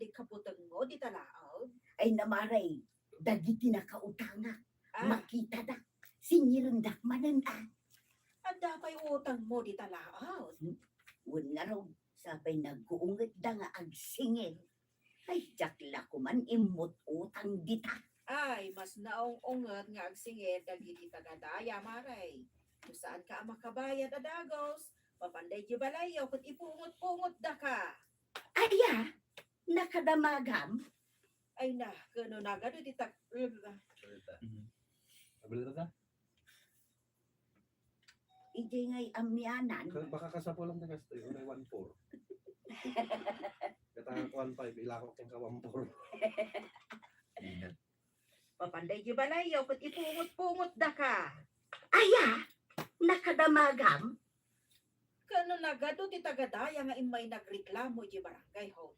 di kaputang mo, di talaaw. Ay namaray, dagiti na kautanga. Ah, Makita da, sinilundak manan anda pa'y utang mo, di talaaw. Wala raw, sabay nag-uungat da nga agsingil. Ay, jakla ko man imot utang dita. Ay, mas naong-ungat nga agsingir, dagiti tagadaya, maray. Kung saan ka makabayad adagos, papanday di balayaw, kung ipungot-pungot da ka. Aya, nakadamagam. Ay na, gano na, gano di tak... Abel ka? Ije ngay amyanan. Baka kasapo lang na gasto yun. Unay 1-4. Katang 1-5. Ilakok yung ka 1-4. Ingat. Papanday di balayaw, kung ipungot-pungot da ka. Aya, nakadamagam. Kano na gado ti tagadaya nga imay nagreklamo di barangay hall.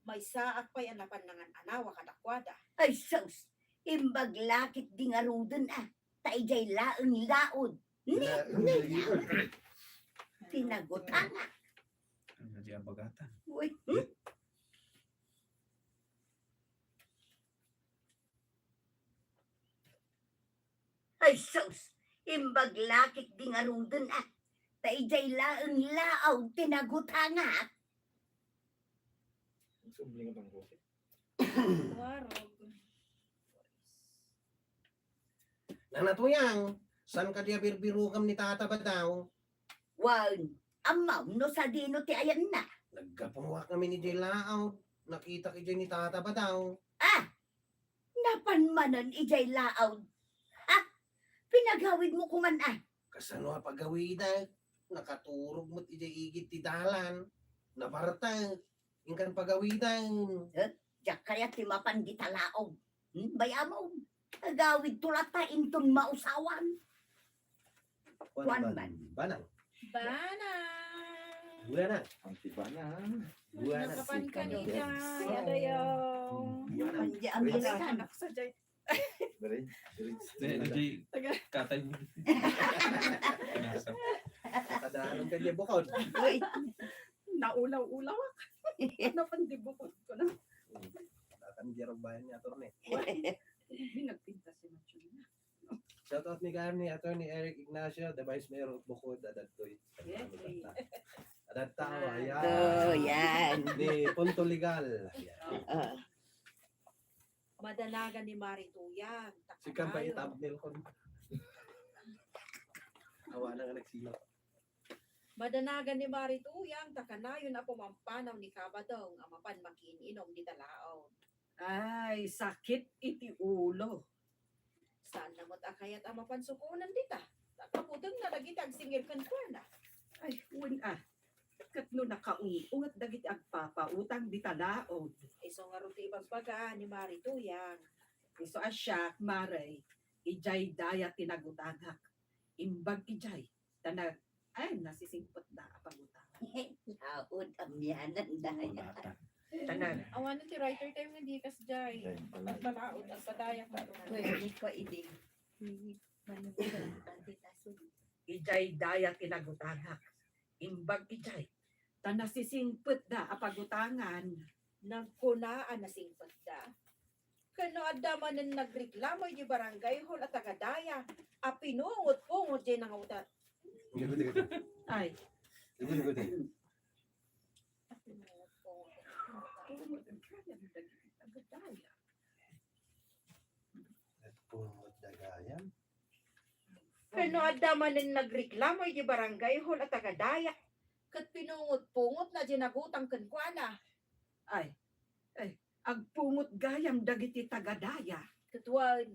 May saak pa'y anapan nangan anawa kadakwada. Ay, sus, imbaglakit di nga rudon Taijay laeng laod. Tinagutanga. Ano di ang bagatan? Uy, Ay, sus, imbaglakit di nga rudon Taijay laeng laod. Tinagutanga. Sumling ang ko. Warog. Nanatuyang, saan ka diya birbirugam ni tata ba daw? Wan, amaw no sa dino ti ayan na. Nagkapunwa kami ni Jelao. Nakita ki ni tata ba daw? Napanmanan ijay laod. Pinagawid mo kuman Kasano pagawida? Nakaturog mo't igit ti dalan. Nabarta. Ingkan pagawidan. Diyak kaya ti mapan di talaog. Bayamaw. Agawid tulata intong mausawan. Juan Banang. Bana. Bulan na. Antibana. Buwan na. Nakapan ka ni Yes. Jay. Ada yung... Yaman di Amerikan. Anak sa Jay. Dari. Hindi. Katay mo. Nasa. Tadaanan ka diya bukod. Uy, Naulaw-ulaw ako. Ano pandibukod ko na. Tatan diya bayan niya torne. Binagpinta si Macho na. Shout out ni Garni, Attorney Eric Ignacio, the Vice Mayor of Bukod, Adatoy. Adat tao, ayan. oh, yan. Ni Punto Legal. Ayan. Madanagan ni Marituyan. Si Kampay thumbnail ko. Awa na nga nagsilap. Madanagan ni Marituyan. Takanayon ako mampanaw ni Kabadong. Amapan makininom di talaon. Ay, sakit iti ulo. Saan namot akayat amapan sukunan dita? Takaputong na lagi tagsingir kan na. Ay, kat no nakaungat dagiti agpapautang di talaod. Iso nga ruti ibang baga ni Marituyan. Iso asyak, maray, ijay daya tinagutagak. Imbag ijay, tanag, ay, nasisingpot na apagutagak. Laod, amyanan daya. Tanag, Awan ti writer time nga di kas Jay. Nagbalaod ang padayak na Pwede ko idig. ijay daya tinagutagak. Imbag ijay, tanasisingpot na apagutangan. nagkunaan na singpot da. Kano adaman ng nagreklamo di barangay hall at tagadaya. Apinungot-pungot di nang utat. Ay, Pumot dagayan. Kano adaman ng nagreklamo di barangay hall at tagadaya. Kat pinungot-pungot na di nagutang kankwana. ay, agpungot gayam dagiti tagadaya. Katuan,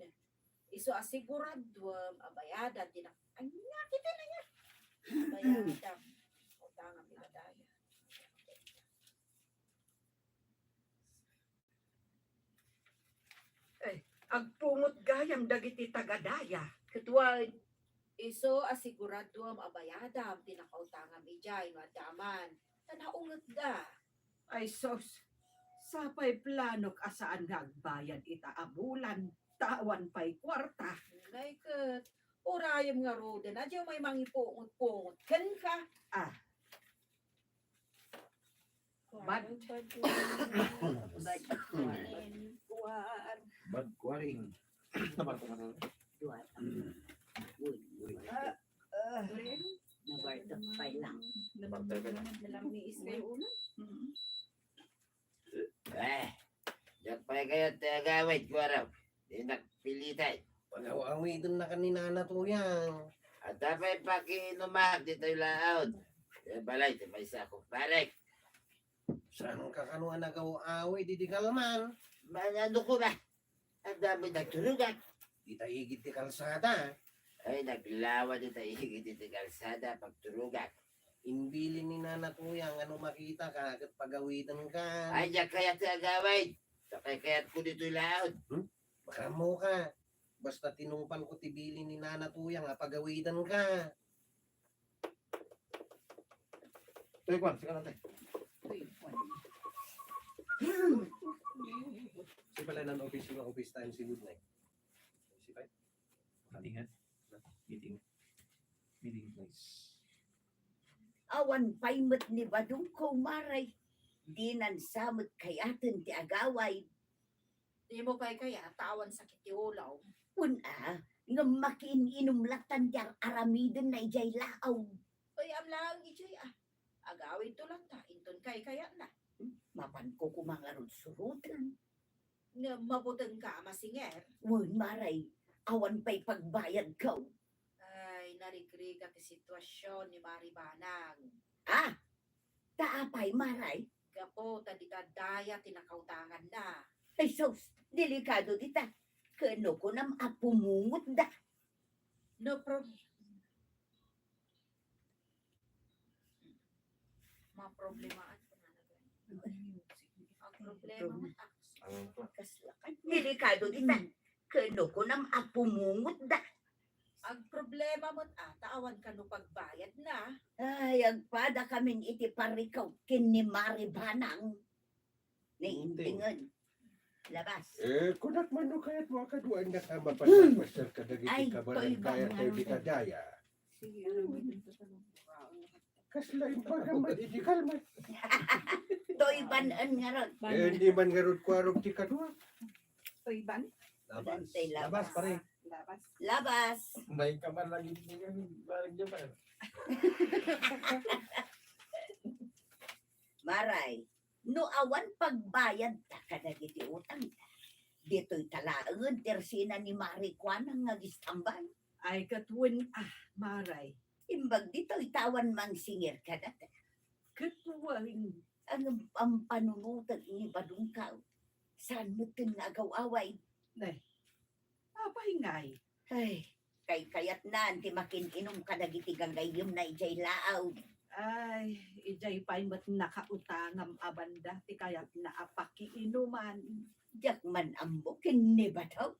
iso asiguradwam abayada di na. Ay, nakita na niya. Abayada. Utang ang pinadaya. Agpungot gayam dagiti tagadaya. Katuan, iso asiguradwam abayada ang tinakautang mijay no adaman. Tanaungat da. Ay sos, sapay planok asaan nagbayad ita abulan, tawan pa'y kwarta. Ngay kat, urayam nga roden, adyaw may mangipungot-pungot. Kan ka? Ah. Bad. kayo tagawit ko araw. Di nakpilitan. Pag-awitin na kanina na to yan. At tapay pakiinumak dito yung laot. Balay, may isa ko. Parek, Saan ka kanuan nagaw-away, di kalman. manano ko ba? Ang dami nagturugan. Di tayo higit ti kalsada. Ay, naglawa dito higit dito kalsada pagturugan. Imbili ni nana kuya, ano makita ka, agad pagawitan ka. Ay, diyan kaya tagawit. Sakay kaya't ko dito yung laot. Baka mo ka. Basta tinumpan ko tibili ni nana kuya, nga pagawitan ka. Tuloy Kwan, sige natin. Si pala ng office time si Good Night. Si Pai? Kalingan. Meeting. Meeting place. Awan paimot ni Badong ko maray. Dinan samot kay atin ti agaway. Di mo pa'y kaya tawan sa kitiulaw. Una, nga makiinom-latan diyang aramidon na ijay laaw. Ay, amlang ijay agawin to lang ta. Inton kay kaya na. Mapan ko kumangarod surutan. Nga mabutang ka masinger. Wan maray, awan pa'y pagbayad ko. Ay, narigrig ka sitwasyon ni Mari Banang. Ah, taapay maray. Gapo, tadita daya tinakautangan na. Ay sos, delikado dita. Kano ko nam apumungot da. No problem. Ma-problemaan ko na nagay. Ang problema mo, Ano ko? Kaslakan. Delikado dita. Kano ko nam apumungot da. ang problema mo, tawan ka no pagbayad na. Ay, agpada kaming iti parikaw kini Mari Banang. Naintingan. Labas. Kunak man no kaya't mga kaduan na ka mapanapasal ka Ay, dagiti ka to'y kaya tayo di bangang. kadaya. Kaslain pa naman, hindi kalman. To'y banan nga ron. Hindi man garod kwarog ti kadua. Tuiban. Labas. Tay, labas. Labas pare. Labas. Labas. May kaman lagi din yung barang dyan pa. Maray, no awan pagbayad ta kadagiti utang. Dito'y talaangan tersina ni Mari Kwanang nga gistambay. Ay katwin maray. Imbag dito'y tawan mang singir kada. Katwin. Ang panunutan ni Badungkaw. Saan mo tinagaw-away? Apahingay. Ay, kay kayat na, anti makin-inom ka dagiti gagayom na ijay laaw. Ay, ijay pa'y mat nakautangam abanda. Ti kaya't naapaki inuman. Diyak man ambo, kini ba daw?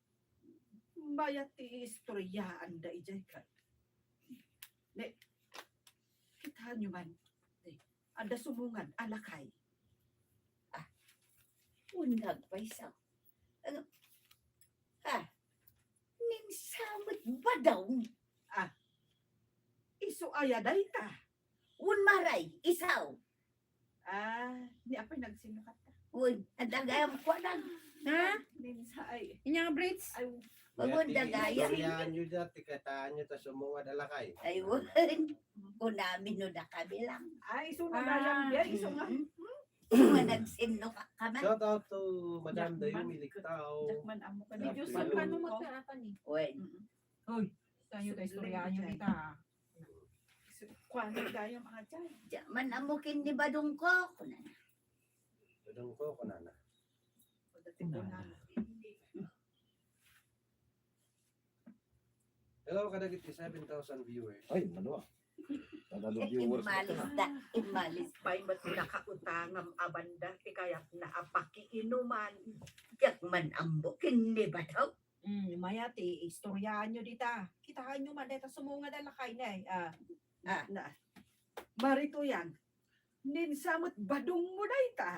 Mayat ti istoryaan da ijay ka. Ne, kita nyo man. Ne, ada sumungan, alakay. Unag pa isaw. Ninsamot ba daw? Iso ayaday ta. Un maray, isaw. Ni apay nagsinukat ta. Un, adagayam ko na. Ha? Ninsay. Inyang braids? Ay, Pagod Yati, dagayam. istoryahan nyo dyan, tikataan nyo, tas umungad alakay. Ay, un. Kunamin no na kabilang. ay, iso na dalang biya. Iso nga. Managsinno ka man. Shout out to Madam Jackman. Dayo Miliktaw. Jakman amo ka Medyo na. saan ka no magkarapan eh. Wen, Tayo tayo istoryahan nyo kita. Kwan tayo mga dyan. man amukin ni Badong ko. Kunan. Tudong ko, kunana. Pagdating ko na. Hello, kadagit 7,000 viewers. Ay, ano ah. Tadalo viewers. Imalis da. Imalis. Pa'y mat nakautangam abanda. Ti kaya't naapaki inuman. Diyak man ambo, kini ba daw? Mayati, istoryahan nyo dita. Kitahan nyo man, dito sumunga na lakay na eh. Na. Marito yan. Ninsamot badong mo na ita.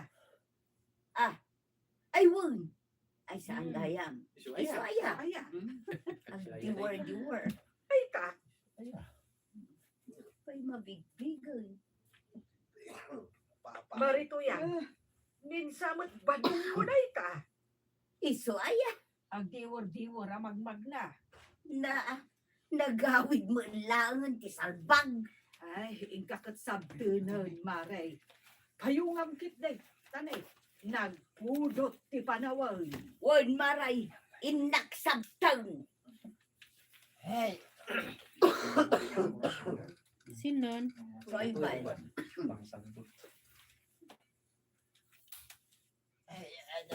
Ay, wun. Ay, saan gayam? Isu Iso aya. aya. Aya. Ang diwer. Ay ta. Ay, mabigbigan. Papa. Marito yan. Ninsamot badong mo na ita. Iso aya. Ang diwor-diwor, magmag na. Nagawid mo langan ti salbag. Ay, ingkakat sabtunan, maray. Payungam kit day. Tanay. nagpudot ti panawal. Wan maray, inaksabtang. Hey, Sinon? Soy ba? Pangsambot. ay, ano,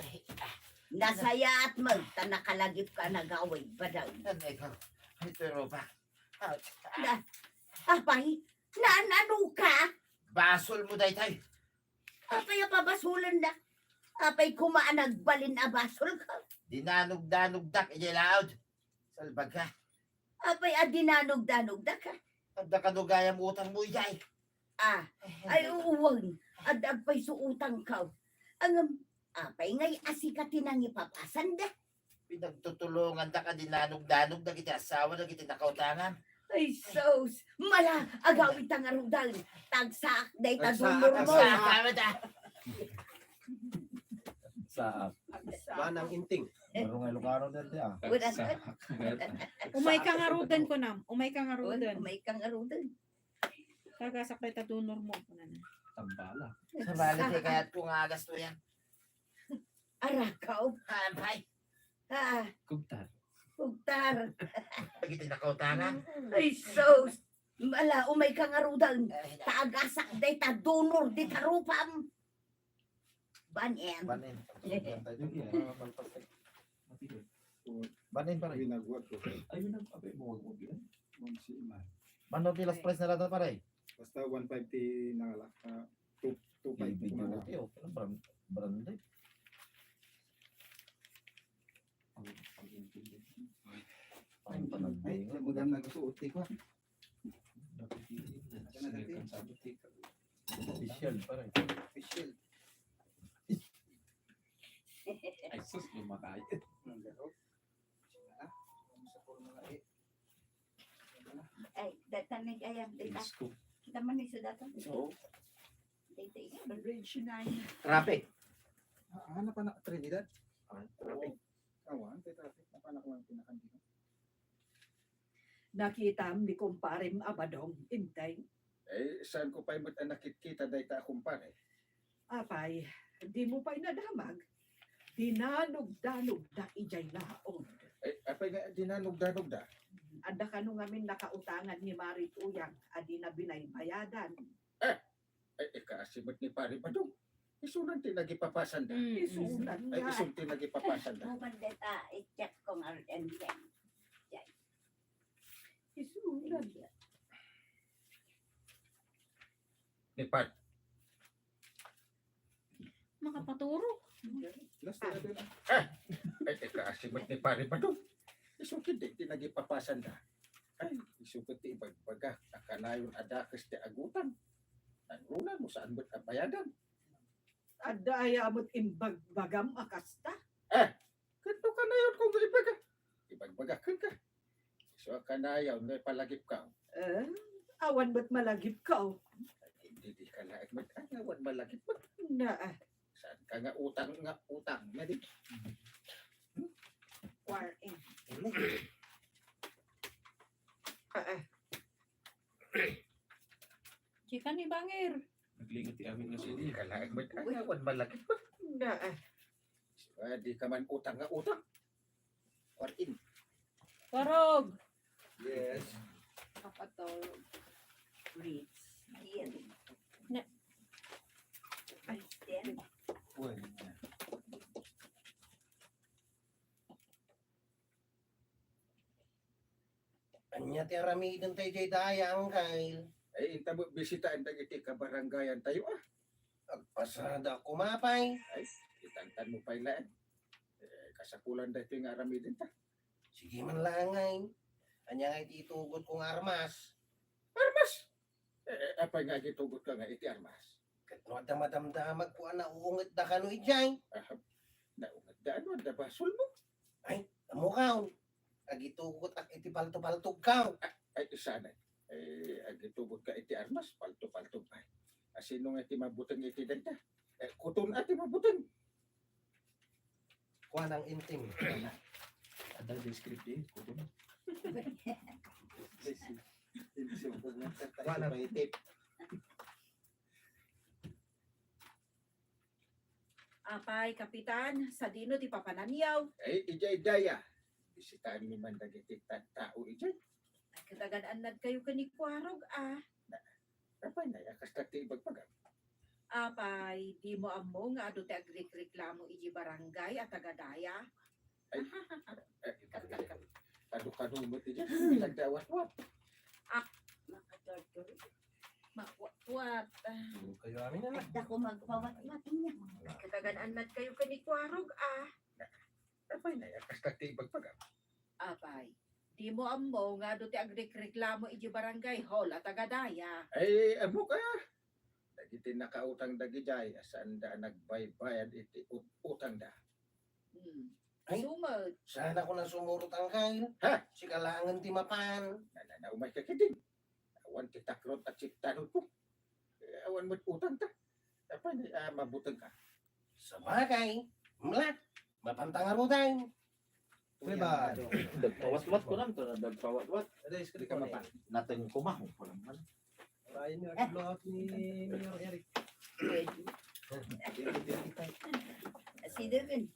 Nasaya at magta nakalagip ka nagaway ba daw? ano ikaw? Ito ropa. Ouch. Apay, naanano ka? Basol mo daytay. Apay pabasulan na. Apay kumaan nagbalin a basol ka. Dinanog-danog dak, idilaod. Salbag ka. Apay adinanog-danog da ka. At nakadugaya mo utang mo, ijay. Ay uwang. Adagpay suutang ka. Ang apay ngay asika tinang ipapasan da. Pinagtutulungan da ka, dinanog-danog da kita asawa na kita nakautangan. Ay sos, mala agawit ang arudan. Tagsak day tagumur mo. Asawa da. Sa manang inting. Marunong Ilocano din di ah. Wala Sa Umay kang arudan ko nam. Umay kang arudan. May kang arudan. Kagasakay ta donor mo. tambala. Sa balik eh, kaya't kung agas to yan. Arakaw. Hampay. Kugtar. Ugtar. Pag iti nakautangan. Ay sos. Mala umay kang arudan. Taagasak day ta donor di tarupam. Banen. Banin. Matigas. Banin pa rin. Ginagwag ko. Ayun ang abay mo. Huwag yan. Si Iman. Mano pilas price na rata pa rin. Basta 150 na lang. 250 Video na lang. ko tiyo. Brand eh. Ang Ay, panagdingo. maganda nagsuot ko. Official pa rin. Official. Ay, sus, lumakay. Ang laro. Sa porno nga eh. Ay, datanig ayam dita. Scoop. Kita man ni data. Oo. Dita iya. Bridge 9. Traffic. Hanap pa na Trinidad. Traffic. Awan, kay traffic. Napanak lang pinakandito. Nakitam ni kumparem abadong intay. Eh, saan ko pa yung nakikita dahil ta akong pare? Apay, di mo pa'y nadamag. Dinanog-danog da ijay laon. Eh, apay nga dinanog-danog da. Anda ka nung amin nakautangan ni Marit Uyang, adi na binaybayadan. Eh, kaasimot ni pare pa dong. Isunan tinagipapasan da. Isunan Ay, nga. isun tinagipapasan da. Mukan data i-check kong arudan yan. Isunan. Ni Pat. Makapaturo. Last na din. Ay, kaasimot ni pare pa dong. Isun tinagipapasan da. Ay, isukot ti ibagbaga. Akalayon adakas ti agutan. Nanunan mo saan mo't kapayadan. Adda ayamot imbagbagam akasta. Kanto ka na yun kung ibaga. Ibagbaga ka. So ka na yun, may palagip ka. Awan ba't malagip ka? Hindi di ka laik mag-awan malagip mo. Na, Saan ka nga utang. Na di. quareng. Chika ni Bangir. Naglingot ti amin na siya. Hindi ka laik mag-awan malagip mo. Na, Di ka man utang nga utang. Or in. Parog. Yes. Kapatulog. Reads. Yan. Na- Ay, yan. Anya ti aramidon tayo jay dayang kay. Ay, intabo bisitaan na iti kabaranggayan tayo Agpasada ko mapay. Ay, itantan mo pa ilaan. Kasakulan dahil yung aramidin ta. Sige man lang ay. Anya nga ititugot kong armas. Armas! Apay nga gitugot ka nga iti armas. Katno at madamdamag ko na uungit da kano ijay. Naungat da ano, da basol mo. Amukaw. Agitugot ak iti palto-paltog ka. Ay, sana. Agitugot ka iti armas, palto-palto pa. Sino nga iti mabutang iti danta? Kuton ati mabutang. Kuha ng inting. Ada descript eh. Kuto na. Kuha ng itip. Apay, kapitan, sa dino ti papananyaw. Ay, ijay daya. Bisitahin ni man dagiti tao ijay. Ay, katagan-anad kayo kanikwarog, Kapay na, kasta ti ibagpagam. Apay, di mo amo nga ado ti agreklamo iji barangay at tagadaya. Kadu-kadumot ijay. Nagdawat-wat. Makwat. Kayo amin na lang. At ako magpawat-wat niya. Katagan-anad kayo kanikwarog, Kapay na, kasta ti ibagpagam. Apay, di mo amo nga ado ti agreklamo iji barangay hall at tagadaya. Ay, amo ka. Dagiti nakautang dagijay. Asaan da nagbaybayad iti utang da. Ay. Sumod. Sana ko na sumurot ang kail. Ha? Si kalangan ti mapan. Umay ka kitin. Awan ti takrot at siktanod ko. Awan mo't utang ta. Kapay na, mabutang ka. Sa bagay. Mlat. Mapantangarutan. Diba? Dagpawat-wat ko lang to. Dagpawat-wat. Ada Hindi iskri ka ka mapa. Natin kumahong ko naman. Ayun yung blow out ni Mayor Eric. Pwede. Sige rin.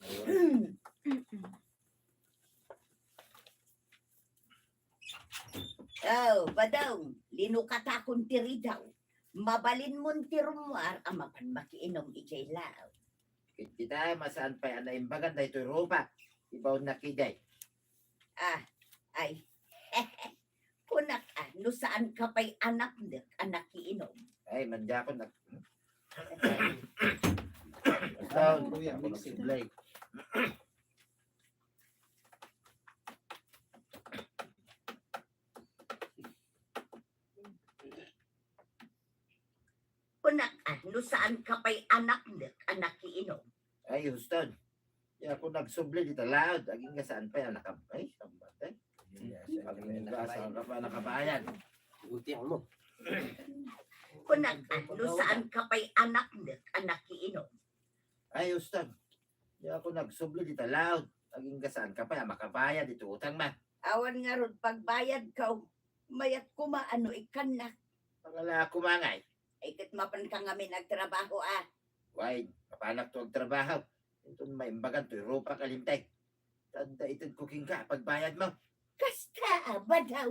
Oh, badong, linukatakon tiri daw. Mabalin mon tirumwar ang mapan makiinom ijay lao. Kita masaan pa yan na imbagan na ito rupa. Ibaw na kiday. Ay, kunak no saan ka pa'y anak nek anak iinom. Ay, mandya ko na. Basta, Kuya, ako mixing. nagsiblay. Kunak no saan ka pa'y anak nek anak iinom. Ay, Houston. Ya ako nagsubli dito loud. Aging nga saan pa yan nakabay. Sambat eh. Saan ka pa nakabayan? Utiang mo. Kunak no saan ka pa'y anak nek anak iinom. Ay, Houston. Ya ako nagsubli dito loud. Aging nga saan ka pa yan makabayan dito utang ma. Awan nga ron pagbayad ka, mayat kumaano ikan na. Pangala ako mangay. Ay kat mapan ka nga may nagtrabaho Why, kapanak to ang trabaho. Ito may imbagan to rupa kalimtay. Tanda itong cooking ka pagbayad mo. Kasta ba daw?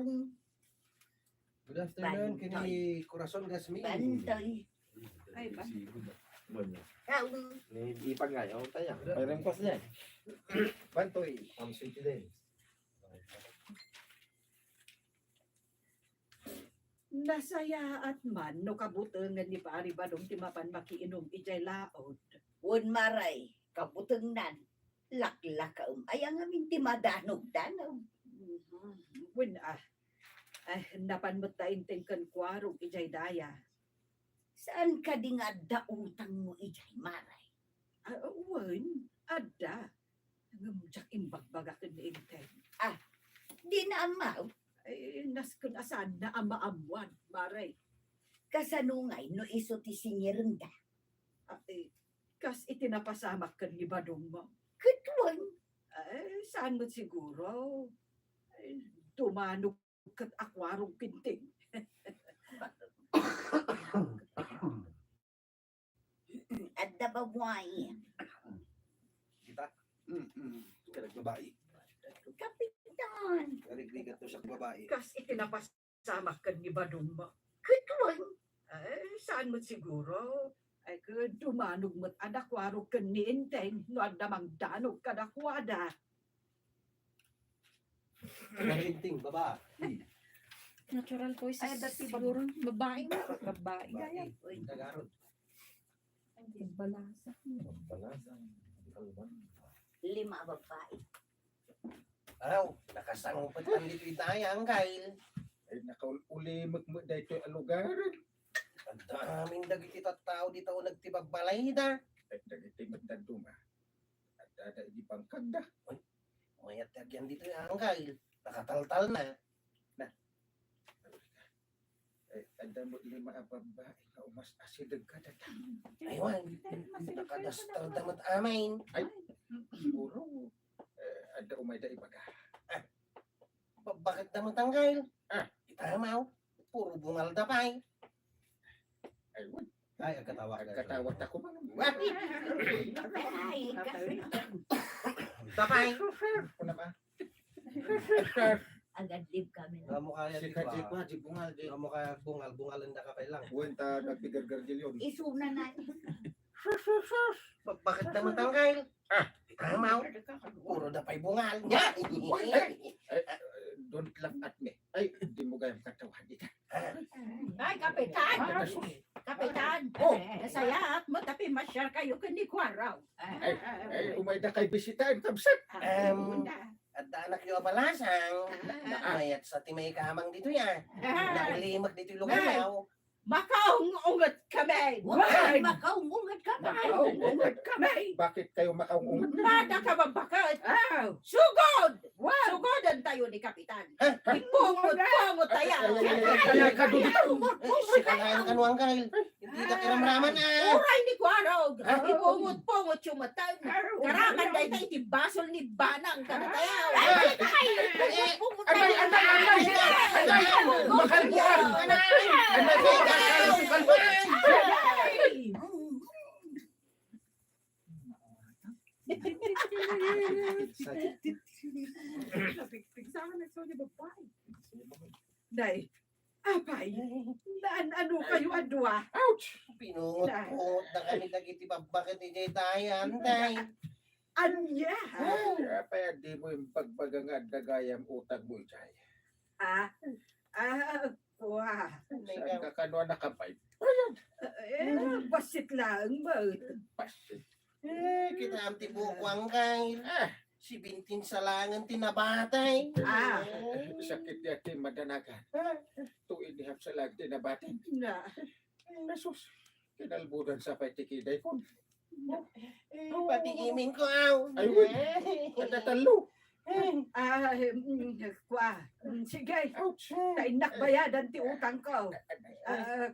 Good afternoon, kini Corazon Gasmin. Bantoy. Ay, ba? Daw. Hindi pa nga. Ako tayo. Mayroon pas niya. Bantoy. Ang city din. Nasaya at man no kabutangan ni pari badong timapan makiinom ijay laod. Won maray, kabuteng nan. Laklakaum. Ay ang amin timadanog danaw. Wen napan mo tainteng kan kwarog ijay daya. Saan ka di nga dautang mo ijay maray? Wen, ada. Ngamjak imbagbaga ni inteng. Di na amaw. Ay, naskun asan na amaamuan, maray. Kasanungay no iso ti singirenda. Ay, kas itinapasamak kan ni badong mo. Katwan. Ay, saan mo siguro? Ay, tumanog kat akwarong pinting. At dababuay. Kita, ka nagbabae. Kapitan. Karigrigat to sa babae. Kas itinapasamak kan ni badong mo. Katwan. Ay, saan mo siguro? Ay, tumanog mo't adakwaro kan ni inteng no adamang danog kadakwada. Karinting, baba. Natural voice. Ay, dati siguro babae mo. Babae. Babae. Tagarod. Balasa. Lima babae. Araw, nakasangpat ang lititayang kail. Ay, nakauli magmo da ito ang lugar. Ang daming dagiti tao dito o nagtibagbalay da. Ay, dagiti magdaduma. At ada di pangkagda. Mayat yan dito ang kail. Nakataltal na. Ay, ada mo lima ang babae na umas asidag ka data. Aywan, nakadastar damat amain. Siguro, ada umay da ibaga. Bakit damat ang kail? Itamaw, puro bungal da pay. Ay, wag. Ay, ang katawa ka. Katawat ako man. Ay, Tapay. Kuna ba? agad live kami. Amo kaya Si di ba? Kajikwa, di bungal di. Amo kaya bungal da ka pa lang. Buwenta nagpigargargilyon. Isuna na. Bakit naman tangkay? Tamaw. Puro na pa'y bungal. Nya. Don't laugh at me. Ay, di mo gayang katawa dito. Ay, kapitan! Kapitan! Oh, nasayaat mo, tapi masyar kayo kani kwaraw. Ay, umay na kay bisitahin, kamsat. At anak yung abalasang. Mayat sa timay kamang dito yan. Nalimak dito yung lugaw. Makaungat kami! Huwag makaungungat ka ba? Makaungat kami! Bakit kayo makaungungat? Bada ka ba bakit? Sugod! Sugodan tayo ni Kapitan. Ipungot-pungot tayo. Kaya ka doon dito. Si kalayan kanuang kail. Hindi ka kiramraman na. Uray ni Kwarog! Ipungot-pungot yung matang. Karaman dahi tayo itibasol ni Banang kanatayaw. Day, apay, ano kayo adwa? Pinungot-pungot na kami nagitibab. Bakit hindi tayo antay? Anya? Kaya di mo yung pagbagang at dagayang utang mo, Jay. Kuha. Saan ka kanwa nakapay? Basit lang ba? Kita ang tibukwang kail. Si Bintin sa langan tinabatay. Sakit yakin madanagan. Tuwid nihap sa lag tinabatin. Na. Nasus, kinalbudan sa patikiday ko. Pati iming ko aw. Ay, wait. Natatalo. Kuha. Sige. Ouch. Tainak bayadan ti utang ko.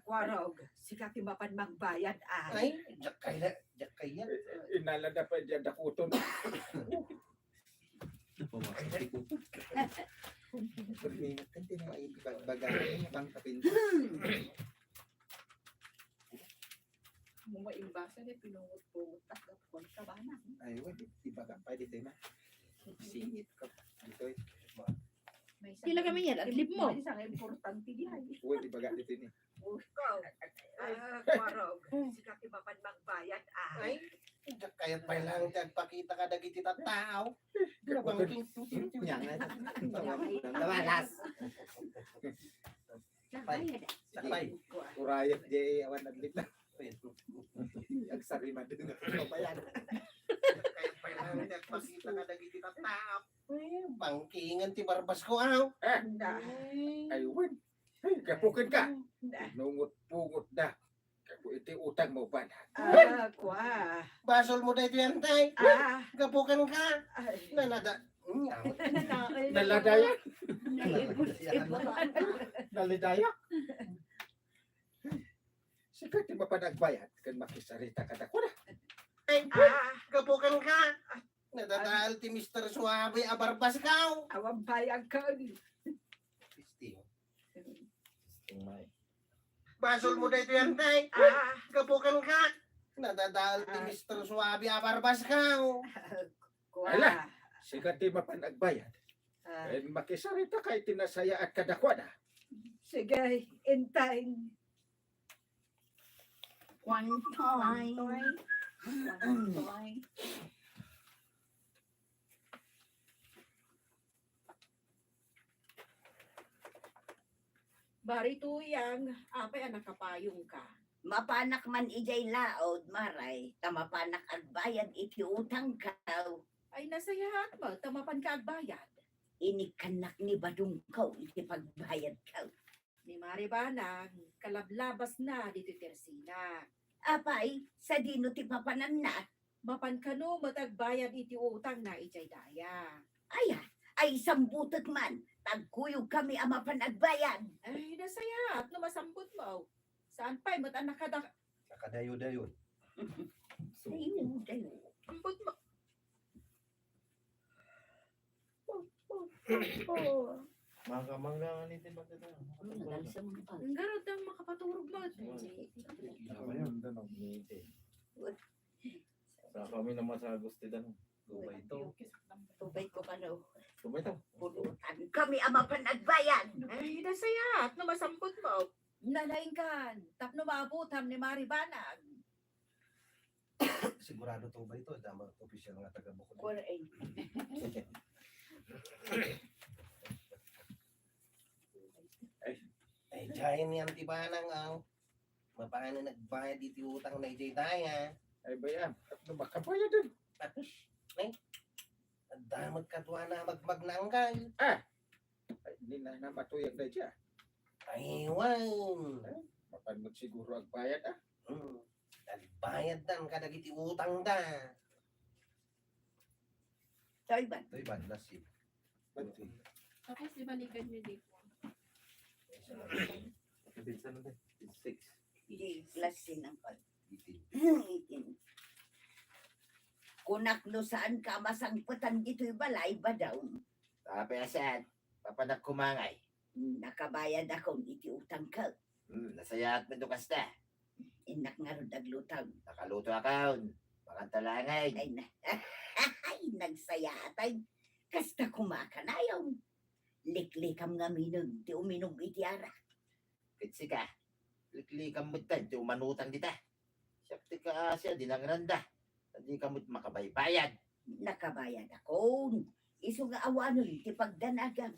Kwarog, sikati mapan magbayad Ay, jakay na. Jakay yan. Inalada pa dyan dakuton. Napawasan ko. Pag-ingat kan tinamaibagay bang kapin. Mumaimbasa ni pinungot-pungot takapon ka ba na? Ay, wait, ibaga pa dito na. Singit ka dito. Sila kami yan, adlib mo. May isang importante diyan. Uy, ibaga dito ni. Ikaw. Kwarog, sikati mapan magbayad Ay, jakay pa lang pakita ka dagiti tao. Grabang Nawalas. Sakay. Urayat di awan naglit na. Ang sarima din na kabayan. Jakay pa lang pakita ka dagiti tao. Bangkingan ti barbas ko aw. Ayun. Ay, kapukin ka. Nungot-pungot na. Kapu iti utang mo ba na? Kuha. Basol mo dito yan tay. Gapukan ka. Nanada. Naladaya? Nalidaya? Sikat di mapanagbayad kan makisarita ka na ko na. Ay, gapukan ka. Nadadahal ti Mr. Suabe abarbas ka. Awang bayag ka. Basol mo dito yan tay. Gapukan ka. Nadadahal ti Mr. Suabe abarbas ka. Ala. Sikat di mapanagbayad. And makisarita kay tinasaya at kadakwada. Sige, intayin. One time. Bari tuyang, apay anak kapayong ka. Mapanak man ijay laod, maray. Tamapanak agbayad iti utang ka. Ay nasayahat mo, tamapan ka agbayad. Inikanak ni badung ko iti pagbayad ka. Ni Maribanang, kalablabas na dito Tersina. Apay, sa dino ti papanan na. Mapan kano matagbayad iti utang na ijay daya. Ay sambutot man. Tagkuyog kami ama panagbayad. Ay nasayahat, no masambot mo. Saan pa'y matanak ka Nakadayo-dayo. Dayo. ambot mo. Mangga nga nito ba ito? Nagal sa mga pag. Ang garot ang makapaturog mo. Sa kami naman sa gusto dan. Gumay ito. Tubay ko ka daw. Sumay to. Pulutan kami ama pa nagbayad. Ay, nasaya at numasampot mo. Nalaingkan. Tapno maabutam ni Maribanag. Sigurado to ba ito? Dama official nga taga Bukod. Kuwain. Ay, jayan ni Antibanang ang mapaano nagbayad dito yung utang na ijay daya. Ay bayan, at makabayad din. At dahil magkatuwa na magmagnangkal. Ay, hindi na matuyag na dyan. Ay, wow. Mapanod siguro ang bayad ah. Nagbayad dan kadagiti utang da. So, iban. Ito iba, nasi. Tapos ibalikan niyo dito. Pinsan na 6. Hindi, glasin ang pag. Itin. Itin. Kunak no saan ka masangputan dito'y balay ba daw? Tapi asan? Papanak kumangay. Nakabayad akong iti utang ka. Nasaya at madukas na. Inak nga rin naglutang. Nakaluto akaon. Makantalangay. Ay na. Ay, nagsaya atay. Kasta kumakanayaw. Liklikam nga minag. Ti uminog iti ara. Kitsi ka. Liklikam mo tan. Ti umanutan dita. Siyapti ka siya. Dinangranda. Hindi ka mo't makabaybayad. Nakabayad ako. Iso nga awanon ti pagdanagang.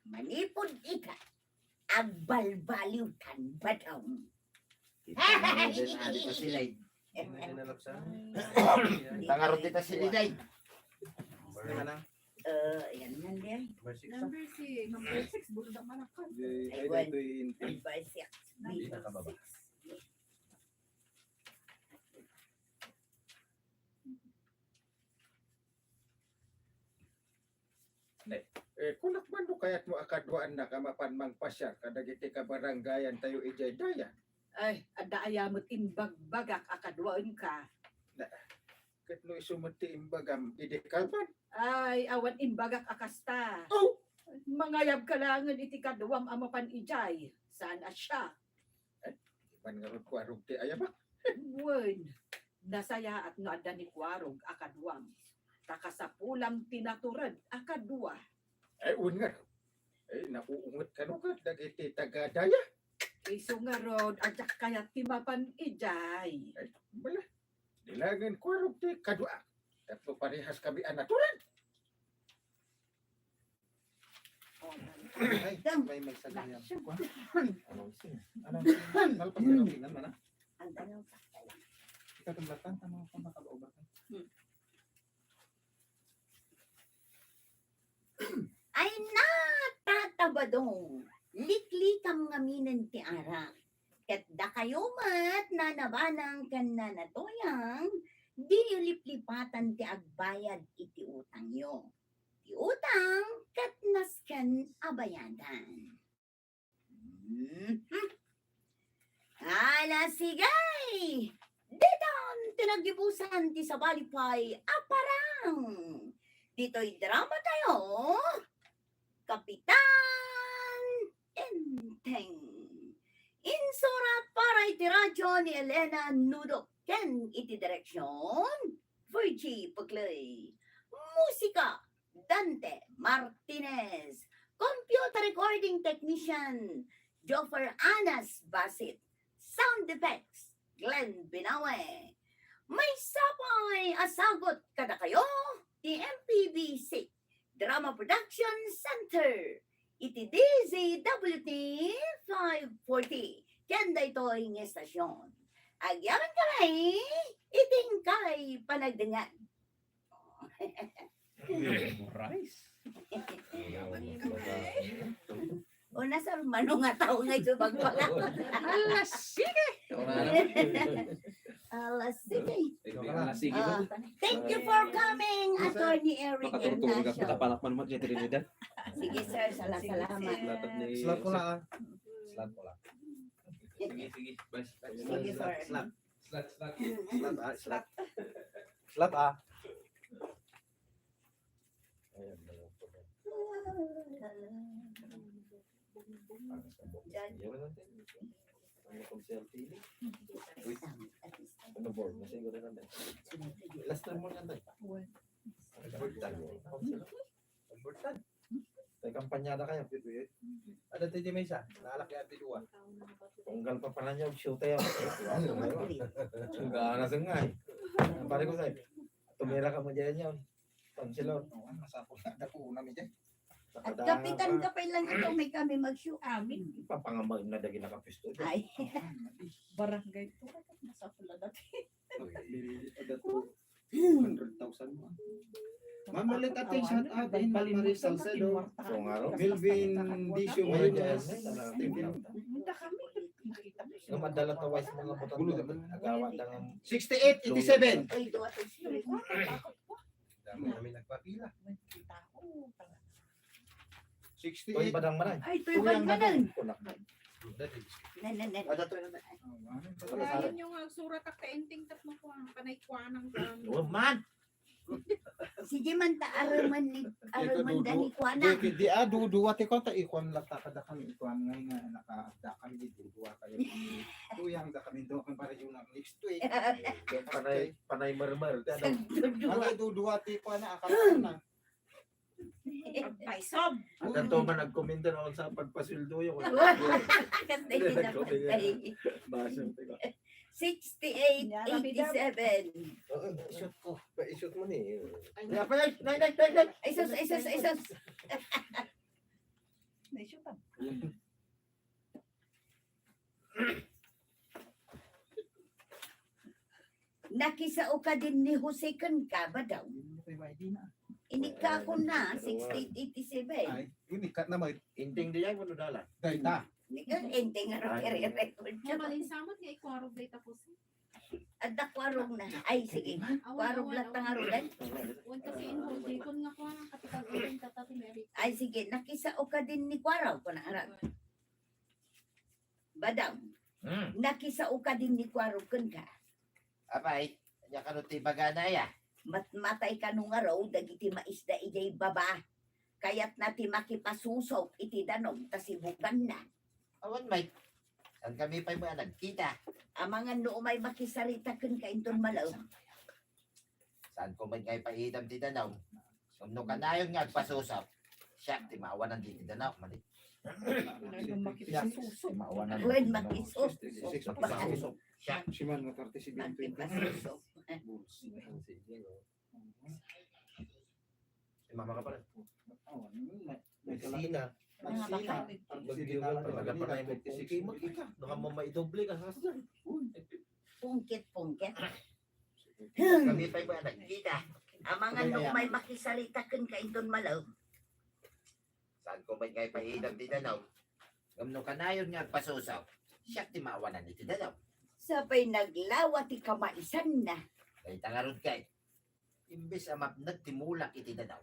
Manipod ika. Agbalbaliw tan ba daw? Adi pa sila. Nalapsan. Tangarot dita sila day. Yan man din. Number 6. Number 6. Bulda malakan. Ay, by 6. Hindi nakababa. Kunak man do kayat mo akaduan na kamapan mang pasya kadagiti ka baranggayan tayo ijay daya. Ay, adaya mo't imbagbagak akadwaon ka. Kat no isumati imbagam idikalman. Ay, awan imbagak akasta. Oh! Mangayab kalangan iti kaduwam amapan ijay. Saan asya? Man nga ron kwarog ti ayabak. Wen, nasaya at noada ni Kwarog akadwam. Takasapulang tinaturad akadwa. Ay un nga. Ay nauungot ka no ka dagiti taga daya. Iso nga rod, adyak kayat timapan ijay. Ay bala. Dilangan kwarog ti kadua. Tatlo parehas kami anatulan. Ay, may magsaganyan. Ano sing? Ano? Malpas na lang tingnan man ah. Ang tanong sa Ikaw tumlatan tama ko makalooban. ay natatabadong liklikam ngaminan ti ara. Ket da kayo mat nanabanang kan nanatoyang di liplipatan ti agbayad iti utang yo. Ti utang ket nasken abayadan. Ala sigay! Ditan tinagibusan ti sabalipay aparang. Dito'y drama tayo. Kapitan Enteng. Insurat para iti radyo ni Elena Nudo. Ken iti direksyon. Virgie Puglay. Musika. Dante Martinez. Computer recording technician. Joffer Anas Basit. Sound effects. Glenn Binawe. May sapay asagot kada kayo. The MPBC Drama Production Center. Iti DZWT 540. Kanda ito ang estasyon. Agyaman ka na iting kay panagdangan. Rice. O nasa manong nga tao nga ito magpala. Alas, sige! Alas, sige. Sige Ah, ba? thank you for coming, Attorney Eric Makaturturo ka Ignacio. patapanak man mo dyan Trinidad. Sige sir, salamat. Latat ni Slap ko lang ah. Slap ko lang. Sige, sige. Bye. Sige sir. Slap. Slat, slat. Slap ah. Slap. Slap ah. Ayan, Diyan. Ano kung selfie? Wait. Ano board? Masiguro na din. Last time mo yan tayo. Burtan. Burtan. Tayo kampanyada kayo. Ada tayo may isa. Naalaki ati duwa. Tunggal pa pala niya. Shoot tayo. Sunggaan na sungay. Ang pare ko sa'yo. Tumira ka mo dyan yun. Pansilon. Masapos na dako namin dyan. At kapitan ka pa lang ito, may kami mag-shoot. Amin. Ipapangambag na dagi nakapisto. Ay, Barangay to. Nasa pula dati. Ada to 100,000 mo. Mamalit ating shout out in Maris Salcedo. So nga ro. Melvin Disio Marquez. Hindi kami. Nakita mo siya. Nga madalat na wise mga butang doon. Agawa lang ang 68, 87. ay, doon ito siya. Dami namin nagpapila. Tao. 68. Toy badang manay. Ay, ito yung bagmanan. Kunak na. Nanan. Ada to na. Wala yun yung surat at kainting tap mo ko ang panay kwa ng Oh, man! Sige man ta araman ni dani kwa na. Di duwa ti ko ta ikon lang ta kada kami ikon ngay nga naka kami di duwa kayo. Tuyang da kami do kan para yung next week. Panay marmar. Wala duwa ti ko na akala na. paisob. Ang to man nagkomento na sa pagpasildo yung Kasi pinapatay. basa. 68, 87. Shoot ko. Pa-shoot mo ni. Kaya pa yan! Nay! Isos. May shoot up. Nakisao ka din ni Jose kan ka ba daw? Inika ko na, 68, 87. Ay, unikat na may Inting di yan, wala dala. data. Nika, ending nga record siya. Mabalin samot nga ikwarog day tapos. At nakwarong na. Ay, sige. Kwarong lahat ng arulan. Wan kasi involved day kun nga kwa ng kapital uling tatati Mary. Ay, sige. Nakisao ka din ni Kwaraw ko na arap. Badam, nakisao ka din ni Kwaraw kan ka. Apay, kanya ka no tibaga na ya. Matay ka nung araw, dagiti maisda ijay baba. Kaya't nati makipasuso, iti danog, tasibukan na. Awan, Mike. Saan kami pa'y mga nagkita? Amangan no may makisarita kan ka inton malaw. Saan ko man kayo paidam ti Danaw? Sumno ka na yun nga agpasusap. Siya, ti maawanan di ti Danaw. Mali. Maawanan. When makisuso, Siya. Si man nga 37 makipasuso. Mama ka pala. Sina. Mga baka. Talaga pa na yung mag-ikimot ka. Naka mamaidoble ka. Pungkit. Kami pa'y mga nagkita. Amangan no may makisarita kan ka inton malaw. Saan ko man kayo paidam ti Danaw? Sumno ka na yun nga agpasusaw. Siya, ti maawanan di ti Danaw. Sabay naglawa ti kamaisan na. Kaya tangarod kay. Imbes amap nagtimulak iti Danaw.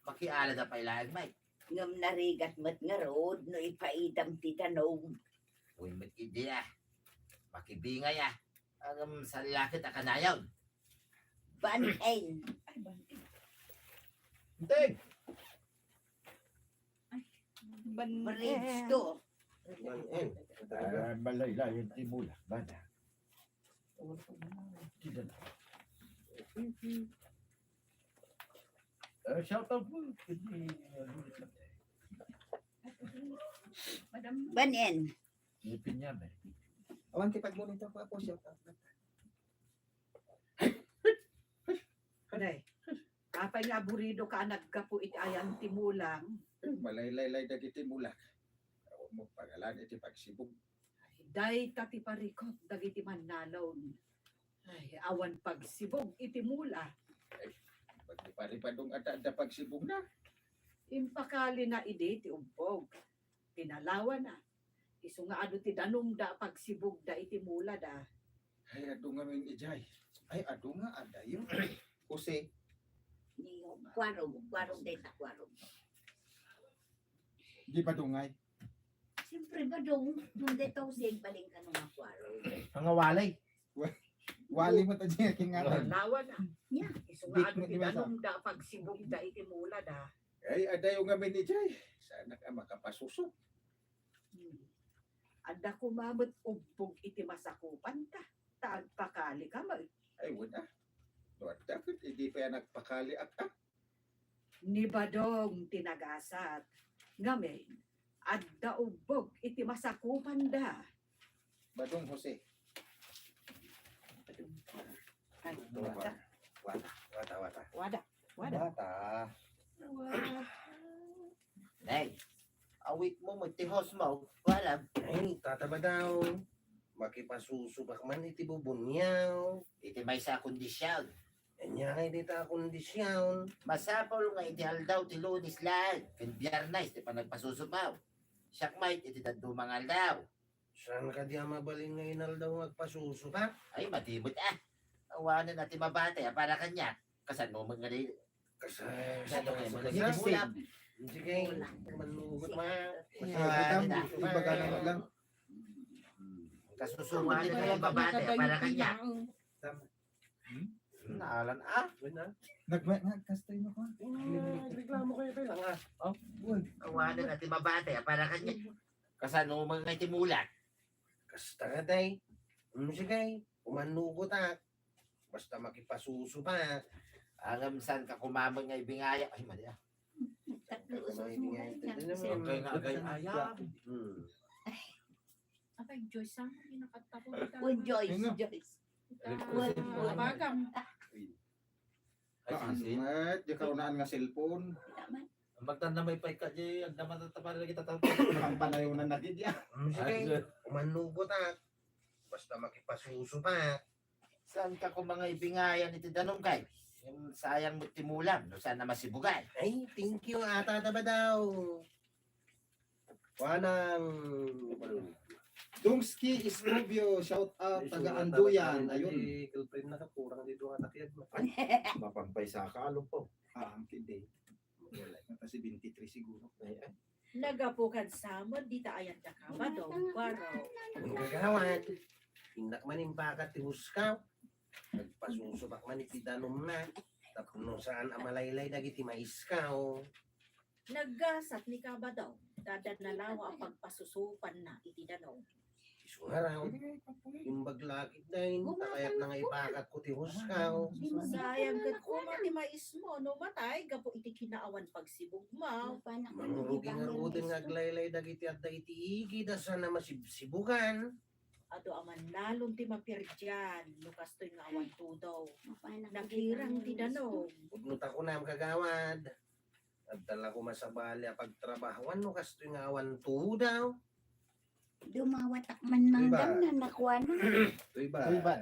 Makiala na pa ilang, Mike. Ngam narigat mat nga road no ipaidam ti tanong. Uy, mag-idea. Makibingay ah. Ang salakit na kanayaw. Banen. Ting! Bridge to. Balay lang yung timula. Bada. Shout out po. Banen. Ipin niya ba? Awan kay pag-monitor ko ako shout out. Kanay. Kapay nga burido ka naggapo iti ayan timulang. Malay-lay dagiti mulak. Mo pagalan iti pagsibog. Day tati parikot dagiti manlalon. Ay, awan pagsibog iti mula. Pagparipadong ada pagsibog na. Impakali na idi ti umbog. Pinalawan na. Isu nga ado ti danong da pagsibog da iti mula da. Ay adu nga min ijay. Ay adu nga ada yun. Jose, Kwarong din na kwarong. di ba dungay? Siyempre ba dong, nung dito sig baling ka nung kwarong. Mga walay. Wali mo ta diya kingatan. Pinalawan na. Yeah. Isu nga ado Big ti na- danong da pagsibog da iti mula da. Ay, adayo nga ni Jay. Sana ka makapasusok. Ada kumamot ubbog iti masakupan ka. Tagpakali ka mo. Ay, wala. Luwag dapat, hindi pa yan nagpakali at Ni Badong tinagasat. Ngamen, adda ubbog iti masakupan da. Badong Jose. Wata. Wata. Wada. Wata. Nay, awit mo magtihos mo. Wala. Ay, tataba daw. Makipasusubak man iti bubunyaw. Iti may sa kondisyon. Anya kay dita kondisyon. Masapol nga iti aldaw ti lunis lang. Ken biyernes ti panagpasusubaw. Sakmait iti dadumang aldaw. Saan ka diya mabaling ngayon daw magpasusubak? Ay, matibot Awanan natin mabate para kanya. Kasan mo mga rin. Kasi Ano nga mga Yes, ginulap. sige, manugot ma. Ibaga naman lang. Kasusumanan na yung babate para kanya. Naalan Wala. Nagkastay mo ka. Reklamo kayo lang Awanan natin mabate para kanya. Kasan mo mga itimulat. Kasta ka day. Sige, umanugot basta makipasusupak. Angamsan ka kumamang nga ibingaya. Ay, mali Okay nga agay ayam. Abay, Joyce, ang nakatapos. Joyce, Joyce. Bagam. Ay, sisin. At di kaunaan nga cellphone. Magtanda may pay ka di. Ang naman na tapos kita tapos. Ang panayunan na din yan. Sige, umanugot basta makipasusupak. Saan ka kung mga ibingayan iti danong kay? Yung sayang mo timulam. No, sana masibugan. Ay, thank you ata ba daw. Wanang Dungski Isrubio, shout out, taga Anduyan. Ayun. Girlfriend na ka, kurang dito nga takiyad mo. Mapampay sa kalong po. Ang hindi. Kasi 23 siguro. Nagapukan samod, di taayan ka ka ba dong baraw. Ang gagawad, hindak man yung bakat ti Huskaw. Nagpasusubak man iti danom na. Tapos no saan amalaylay dagiti maiskaw. Naggasat ni ka ba daw? Dadad na lawa ang pagpasusupan na iti danaw. Isungaraw, yung baglakit dahin, takayat na nga ibakat ko ti Huskaw. Sayang kat kumati mais mo, no matay, gapo iti kinaawan pagsibog mo. Manurugi nga udin nga aglaylay dagiti at dagiti igi da sana masibsibugan. Ato aman nalong ti mapirjan, lukas to'y nga awan tudaw. Nakirang ti danaw. Pagnuta ko na ang kagawad. At dala ko masabali pagtrabahuan no kasto nga awan daw. Dumawatak man manggam na nakuha na. Ito'y ba?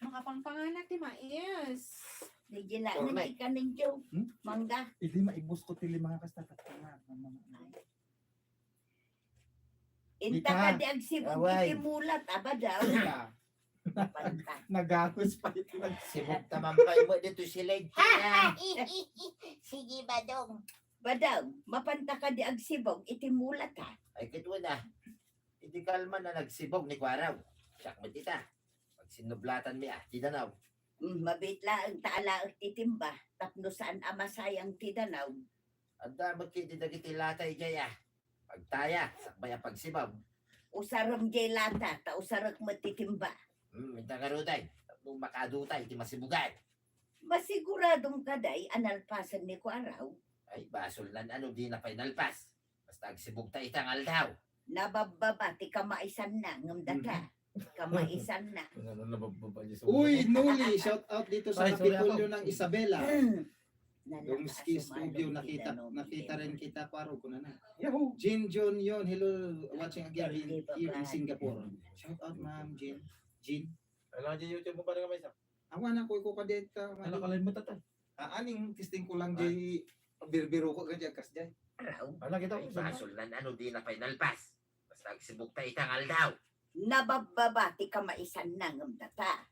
Makapangpanganak ti mais. Medyo na nga ikanin Joe. Mangga. Hindi maibos ko tili mga kastakat na. Inta ka di agsibog Away. itimulat. Aba daw. Panta. Nagakos pa ito. Sibog tamampay mo dito si Leg. Sige Badong. Badong, mapanta ka di agsibog itimulat ha. Ay kitwa na. Hindi kalma na nagsibog ni Kwaraw. Siyak mo tita. Pag sinublatan mi di danaw. Mabitla ang taala ang titimba. Tapno saan amasayang tidanaw. Ang damag kiti dagiti latay jaya. Pagtaya, sakbay ang pagsibag. Usaram jay lata, ta usarak matitimba. Minta ka ruday. Nung makadutay, iti masibugan. Masiguradong kaday analpasan ni Kwaraw. Ay, basol nan ano, di na painalpas. Basta agsibog ta itang aldaw. Nabababa ti kamaisan na ngamda ka. Kamaisan na. Ano nabababa niya sa Uy, Nuli, shout out dito sa Ay, sorry Kapitolyo ng Isabela. Yung Nalakas ski sumalo studio, ti nakita Danog. rin kita, paro ko na. Yahoo! Jin John yon, hello, watching again here in Singapore. Shout out ma'am Jin. Jin. Alam niya YouTube mo pa rin kamay sa? Awan ako ko kadeta. Alam ka lang mo tatay. Aning testing ko lang jay birbiro ko kadya kas jay. Alam kita. Ay, basol nan ano, di na painalpas. Basta agsibog ta itang aldaw. Nabababa ti kamaisan na ngamda ka.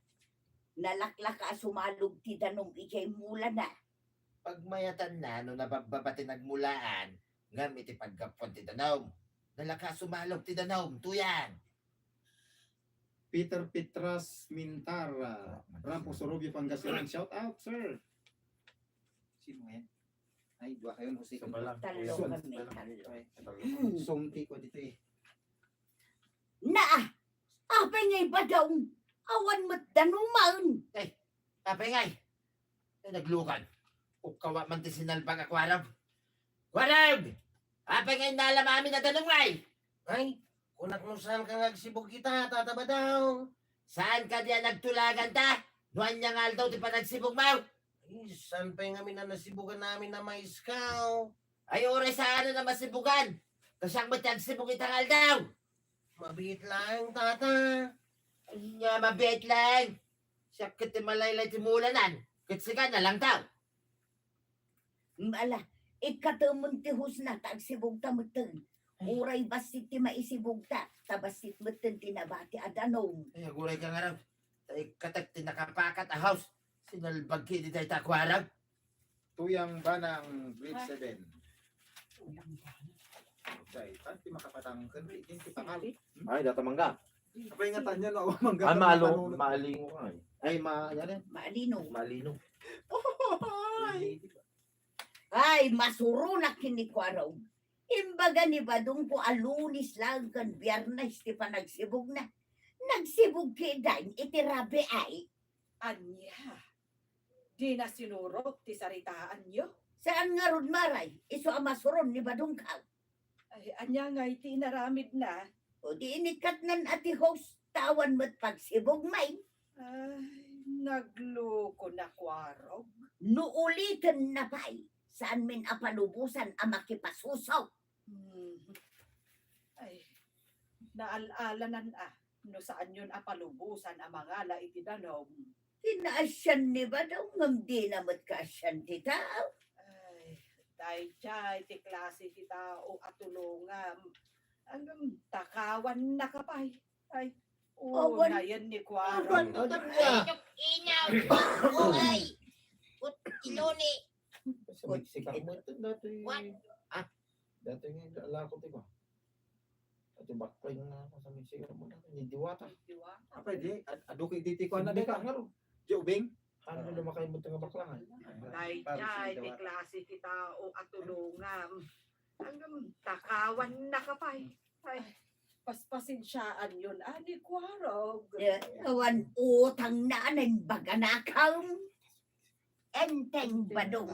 Nalaklak ka sumalog ti Danog ijay mula na. Pagmayatan na, no nababati nagmulaan, ngam iti pagkapon ti danaw. Nalakas sumalog ti danaw, tuyan. Peter Petras Mintara. Rampo Sorobio Pangasinan. Shout out, sir. Sino yan? Ay, dua kayo husik. Isa pa lang. Talo Kuya. kami, Isa pa talo. lang. Sumti ko dito eh. Na, apay ngay ba daw? Awan mo't danuman. Kapay ngay. Naglukan. Ukawa man ti sinalbag akwarab. Kwarab! Kapay ngay nalamami na tanong ngay. Ay, kunak mo saan ka nagsibog kita, tataba daw. Saan ka diyan nagtulagan ta? Nuan niya nga daw ti panagsibog mo. Ay, saan pa yung amin na nasibugan namin na may iskaw? Ay oray sa ano na masibugan. Kasyang matagsibog itangal daw. Mabit lang, tata. Ay nga mabait lang. Siya kiti malaylay ti mulanan. Kitsigan na lang daw. Mala, ikatamon ti husna, tagsibog ta muteng. Uray basit ti maisibog ta, tabasit muteng tinabati adanong. Ay aguray ka nga raw. Ay katak ti nakapakat a house. Sinalbag ki di tayo takwarab. Tuyang banang grade 7. Say, pati makapatang kan din ti pangal. Ay, data mangga. Apa ingatan niya no mangga. Ay, maalingo ka eh. Ay yan. Malino. Malino. Ay, masuro na kinikwaraw. Imbaga ni Badong po alunis lang kan biyernes ti pa nagsibog na. Nagsibog kidan itirabi ay. Anya. Di na sinurot ti saritaan nyo. Saan nga ron maray? Iso ang masuron ni Badong ka. Ay, anya nga iti naramid na. O di inikat nan ati host tawan mo't pagsibog may. Ay, nagloko na kwarog. Nuulitin na pa'y. Saan min apalubusan ang makipasusaw. Ay, naalalanan no saan yun apalubusan ang mga la iti danom. Inaasyan ni Badong ngam di namat kaasyan ti tao. Ay, dahil dyan, ti klase ti tao at tulungan. Hanggang takawan na kapay. Ay, Awan. na yan ni Kwarong. Inyaw! Oy! Put iloni! Sa Mexican mo ito dati. What? Dati nga ala ko diba. Dati bakpay nga ako sa Mexican mo dati. Ni Diwata. Apa di? Adu kay diti ko na di ka ngaro. Jobing. Ano na makay mo nga baklangan? Dahil dyan, ti klase ti tao at tulungan. Hanggang takawan na kapay. Ay, paspasensyaan yun, ani Kwarog. Awan utang na ng baganakaw. Enteng Badong.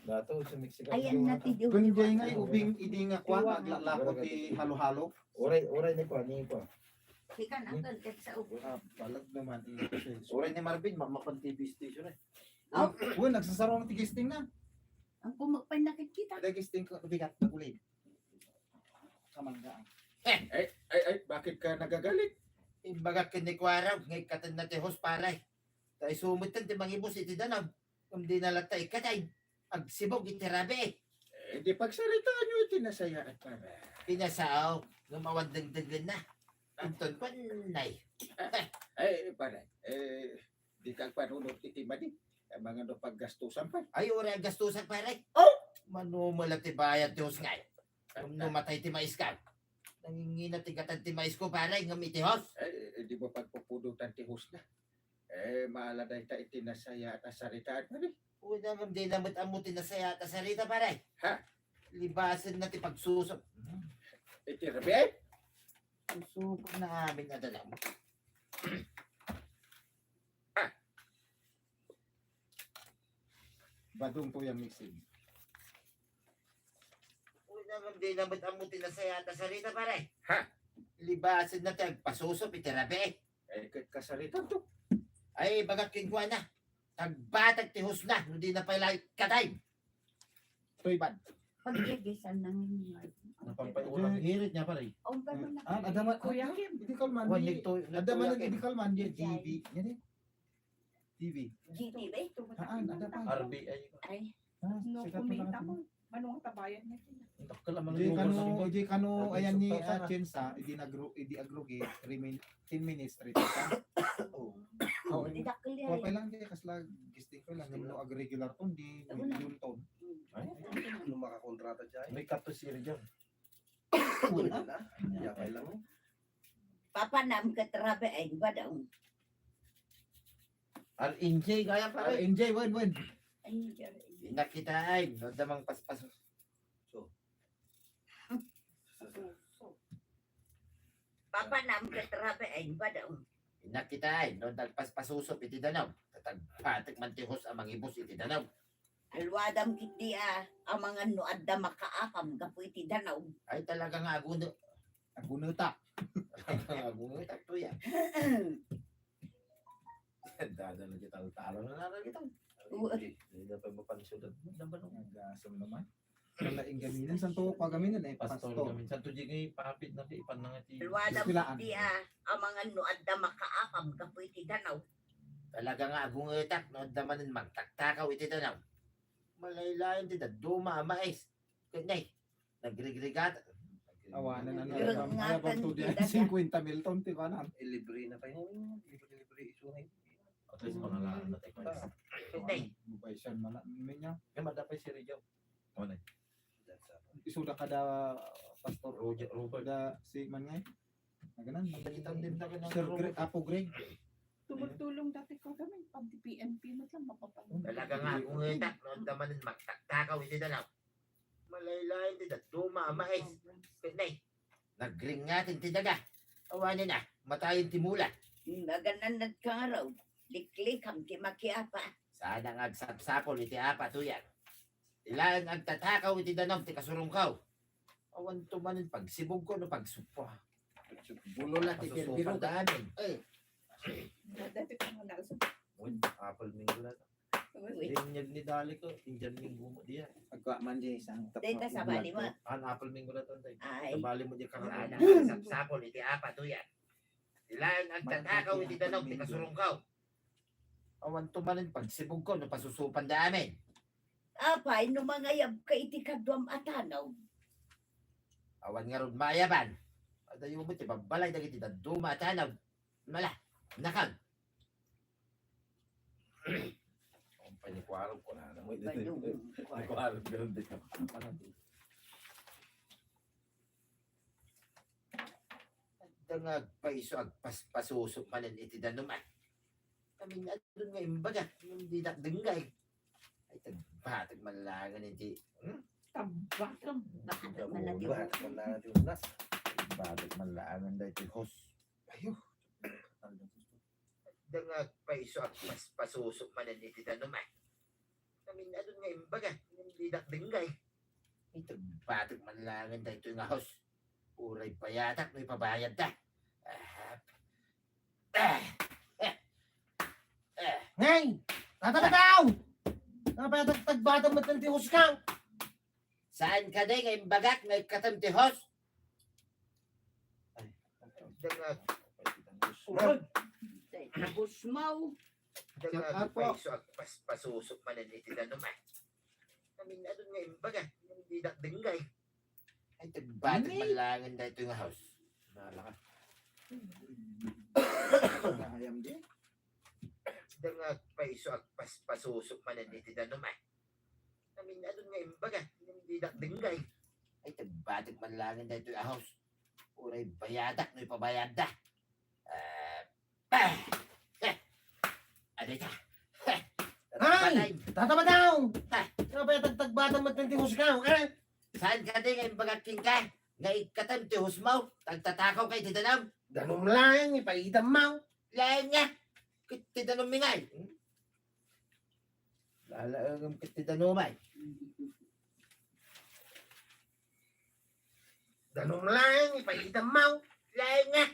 Dato sa Mexican. Ayan na ti Diyo. Kun jay nga ubing idi nga kwa naglalako ti halo-halo. Oray ni ko, ni ko. Ika na kalkat sa ubo. Balag naman Oray ni Marvin, mamakon TV station eh. Uy, nagsasaro ng tigisting na. Ang pumakpan nakikita. Ada gisting ko bigat na kulay. Kamangga. Ay, bakit ka nagagalit? Imbaga kinikwaraw. Ngay katan na ti house paray. Tayo sumitan ti mangibos iti danam. Kung di nalatay katay. Agsibog itirabi. Di pagsalitaan nyo tinasaya at para. Pinasaaw. Lumawag dagdagan na. Anton panay. Ay, para. Di kang panunod iti madi. Mga no paggastusan pa. Ay, oray ang gastusan paray. Oh! Manumalat ti bayad ti house ngay. Kung numatay ti mais ka. Nangingina ti gatan ti mais ko paray. Ngam iti house. Di ba pagpupudutan ti hus na? Maaladay ta itinasaya at asaritaan pa rin. Una ngam di namat amutin na saya at sarita paray. Ha? Libasan na ti pagsusok. Iti rabi? Susubok na amin na dalam. Badong po yung mixing. Una ngam di namat amutin na saya at sarita paray. Ha? Libasan na ti pagsusok itirabi. Kasaritan to. Ay, bagat kinkwa na. Tagbatag ti hus na. Hindi na pala katay. Toy bad. Pagkigisan ng Napampayulang hirit niya pare. ang ganun na. Adaman. Kuya Kim. Hindi kalman. Wan nito. Adaman ang hindi kalman. TV. Yan eh. TV. GTV? Ada pa. RBI. Ay, No, kumita mo. Anong tabayan niya? Takal naman Di kano ayan ni Sultan, Chensa idi aggregate 10 minutes straight ka. oh, di dakil Wa pa yan. lang di kasla gisting ko lang no ag regular ton di yung ton. Ano makakontrata dyan? May kato siri dyan. Wala na. Yakay lang. Papanam ka trabe ay Badong. RNJ kaya pare. Enjoy wen. Ay, Inakitaan, no damang paspas. Papa nam katrabe ay ba daw? Inakitaan, no dagpaspasusop iti danaw. Tatagpatik man tihos amang ibus iti danaw. Alwadam kiti ang mga nuad da makaapam gapu iti danaw. Ay talaga nga agunutak. Agunutak to yan. Dadalo kita talo na naran kita. Hindi na pa mapansulat. Nagasam naman. Kalaing gaminan, saan to pagaminan eh? Pastor Pastor. kami. Sa tujig ay papit na ipan na nga ti. Alwadam Pilaan. kiti ang mga nuad da makaapam gapu iti danaw. Talaga nga agunutak, no damanin magtaktakaw iti danaw. Malaylayan ti duma mais. Kanay. Nagrigrigat. Awanan na Yung na. Kaya ngatan ba to diyan? kita 50 mil ton, ti ba na? Libre na pa yun. Libre isuhay. At least pangalaan na tayo. Kanay. Bubay siya man niya. Kaya madapay si Rijaw. Ano na? Isuda kada pastor Robert. da si man ngay. Naganan. Nakitang din na Sir Greg, Apo Greg. Tumutulong dati ko kami. Pag PNP mo lang mapapanood. Talaga nga agunutak, no damanin magtaktakaw iti danaw. Malaylayan ti duma mais. Kanay. Nagringatin ti daga. Awanin na. Matayin ti mula. Maganan nagkaraw. Liklik ang ti makiapa. Sana nga agsapsapol iti apa tuyan. Ilaan agtatakaw iti danaw ti kasurungkaw. Awan tumanin pagsibog ko no pagsupa. Bulo la ti Pasusupan Pilbiro. daanin. Dati ko mo nasa. Uy, apple minggo na. Inyag ni Dali ko. Indian minggo mo diya. Agwa man di isang Data sa bali mo. Apple minggo na to. Ay. Kabali mo diya Sana karaan. nga agsapsapol iti apa tuyan. Ilaan agtatakaw iti danaw ti kasurungkaw. Awan tumanin pagsibog ko no pasusupan daamin. Apay, no mga yab ka iti kadwam atanaw. Awan nga ron mayaban. Adayo mo ti babalay dagiti duma tanaw. Mala. Nakag. Ang panikwarong ko na. Balong. Panikwarong ganun din. Dangag paiso agpaspasusok manen iti danuman. Kami na doon nga imbaga. Hindi nakdengay. Ay tagbatag malagan iti. Tabakam. Bakit malati mo? Buhat ko na natin unas. Batag malagan da iti hos. Ayo. Dangag paiso agpaspasusok manen iti danuman. Kami na doon nga imbaga. Hindi nakdengay. Ay tagbatag malagan da ito nga hos. Uray payatak, may pabayad da. Ngay! Tatabataw! Napayatagtagbata mo ng tihos ka. Saan ka day ngay bagak ngay katamtihos? Dangag Busmaw. dangag Apo. paiso agpasusok manen iti danuman. Kami na doon nga imbaga. Hindi nakdengay. Ay tagbatag malangan da ito nga house. Nalaka. Ayam di. Dangag paiso agpasusok manen iti danuman. Kami na doon nga imbaga. Hindi nakdengay. Ay tagbatag malangan da ito nga house. Uray bayadak no ipabayad da. Aday ta. Ay! Tatabataw! Napayatagtagbata mo ng tihos ka. Saan ka din ngay bagaking ka? Ngay katamtihos mo. Tagtatakaw kay tidanam. Ganun lang, ipaitam mo. Lain nga. Kitidanom mingay. Lalaagam kitidanomay. Ganun lang, ipaitam mo. Lain nga.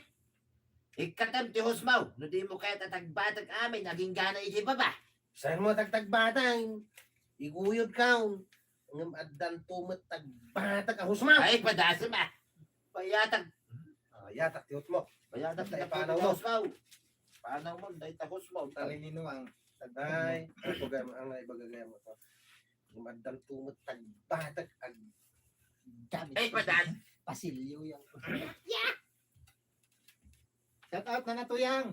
Ikatamtihos mo. No di mo kaya tatagbatag amin. Naging gana iti baba. Saan mo tagtagbatang? Iguyod ka. Ngam addan tumot tagbatag ahos mo. Ay, padasa ma. Bayatag. Yatak tiyot mo. Bayatag Ay, na paano panaw mo. Paano mo? Dahil tahos mo. Talinino ang Ay, ang ibagagaya mo to. Ngam addan tumot tagbatag ag Ay, padas. pasilyo yung. Shout out na nato yang.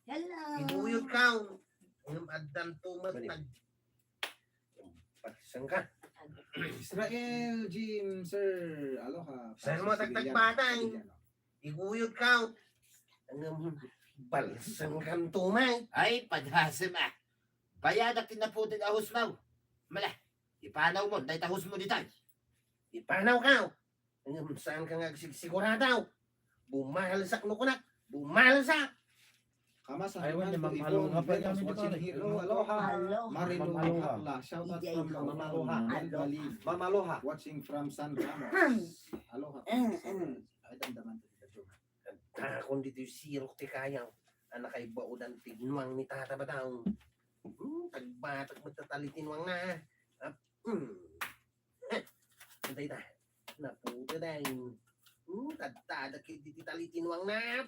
Hello. iguyod ka. Ngam addan tumot tag Saan ka? Israel, Jim, Sir, aloha. Saan mo tagtagbatang? Iguyod ka. Ngam balsang kang tumay. Ay, padasa ma. Bayadag tinaputin ahos mo. Mala. Ipanaw mo, dahil tahos mo dito. Ipanaw ka. Saan ka nga siguradaw? Bumalsak no kunak. Bumalsak. Ayaw niya, Ma'am Aloha pa yan, watching Ma'am here. Aloha. Aloha. Marilu Ma'am Aloha. Hakla. Shout out Ijay from ko. Ma'am Aloha. Aloha. Ma'am Aloha. Watching from San Ramos. Aloha. Ay, damdaman to dito. Kung dito yung sirok ti kayang. Anak kay baudan tignuang ni tata ba daw? Tagbatag magtatalitinwang na. Antay ta. Naputa dahil. Tadtada kay dititalitinwang na.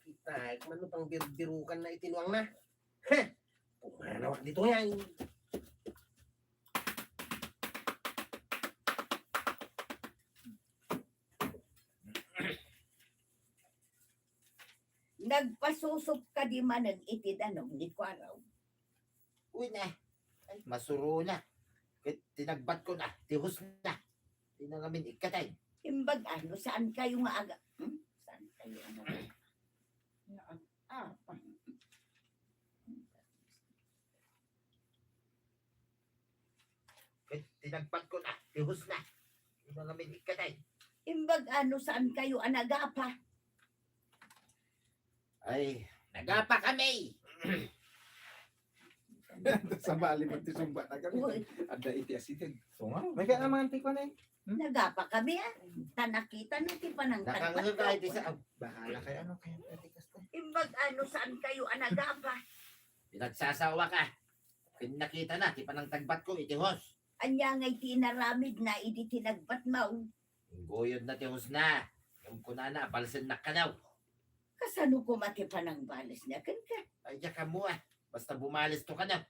Kita, man pang birbirukan na itinwang na. Pumanawak dito yan. Nagpasusup ka di manan itidanong ni Kwaraw. Uy na. Ay, masuro na. Kahit tinagbat ko na. Tihos na. Hindi na namin ikatay. Imbag ano, saan kayo maaga? Saan kayo maaga? Kahit tinagbat ko na. Tihos na. Hindi na namin ikatay. Imbag ano, saan kayo anagapa? Ay, nagapa kami. Sa bali mo tisumba na kami. Uy, Ada iti asitin. Sungaw. May kaya naman tiko na eh. nagapa kami tanakita na ti panang Nakangano kahit isa. Bahala kayo ano kaya patikas na. Imbag ano, saan kayo anagapa? Pinagsasawa ka. Nakita na. Di pa nang tagbat ko. Itihos. Anya ngay tinaramid na idi tinagbat mo. Goyod na tihos na. Yung kuna na. Balsin na ka daw. Kasano ko mati panang balis niya kan ka? Ay, ka mo ah. Basta bumalis to ka na.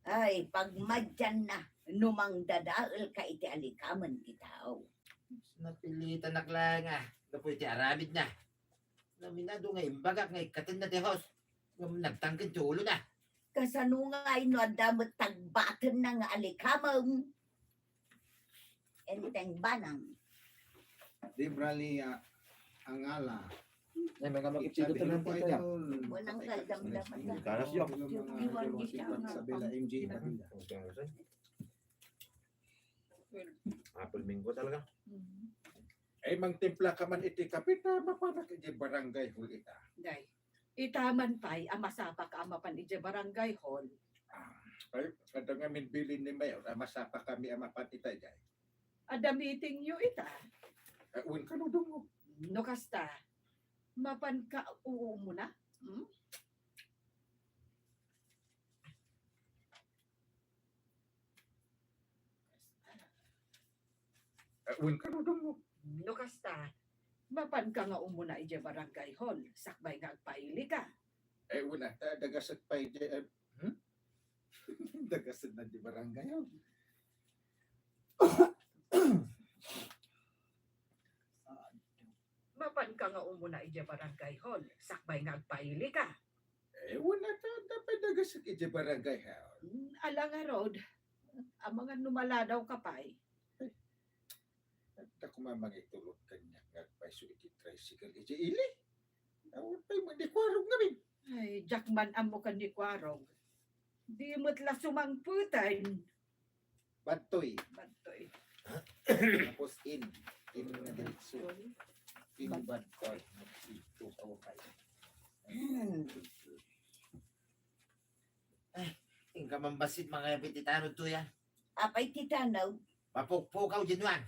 Ay, pag madyan na, numang dadaal ka iti alikaman ti tao. Napilitan na klang ah. Napo iti aramid na. Naminado nga imbagak nga ikatin na tihos. Nagtangkin ti ulo na. Kasano nga ino adamot tagbatan na nga alikamang. Enteng banang. Di brali ang ala. Ay, mga Sabi ng po ay Walang kaldamdaman na. Karas yung Iwan mga di siya nga sa Bella MJ Manila. Apple Mingo talaga. Ay mang timpla ka man iti kapita mapanak iti barangay hul ita. Day. Itaman pa'y amasapa ka amapan ije barangay hall. Ay kada nga min bilin ni Mayor masapa kami amapan ita jay. Ada meeting yu ita. Uwin ka no dungo. No kasta. Mapan ka uo mo na. Uwin ka no dungo. No kasta. Mapan ka nga umuna ije barangay hall. Sakbay nga agpaili ka. Ay una dagasat pa iti Dagasad na di barangay. Mapan ka nga umuna ije barangay hall. Sakbay nga agpaili ka. ay una dapat dagasat iti barangay ha. Alanga road. Ang mga numaladaw ka pa'y. Ako mamangitulot kanya nga paiso iti tricycle iti ili. Awon pa'y magdikwarog ngamin. Ay, jakman amo ka ni Kwarong. Di mo't la sumangputan. Batoy. Bantoy. Tapos in na diretso. In bad card. Ito sa wakay. Tingka mambasit mga pititano to yan. Apay titanaw, Mapugpukaw dinwan.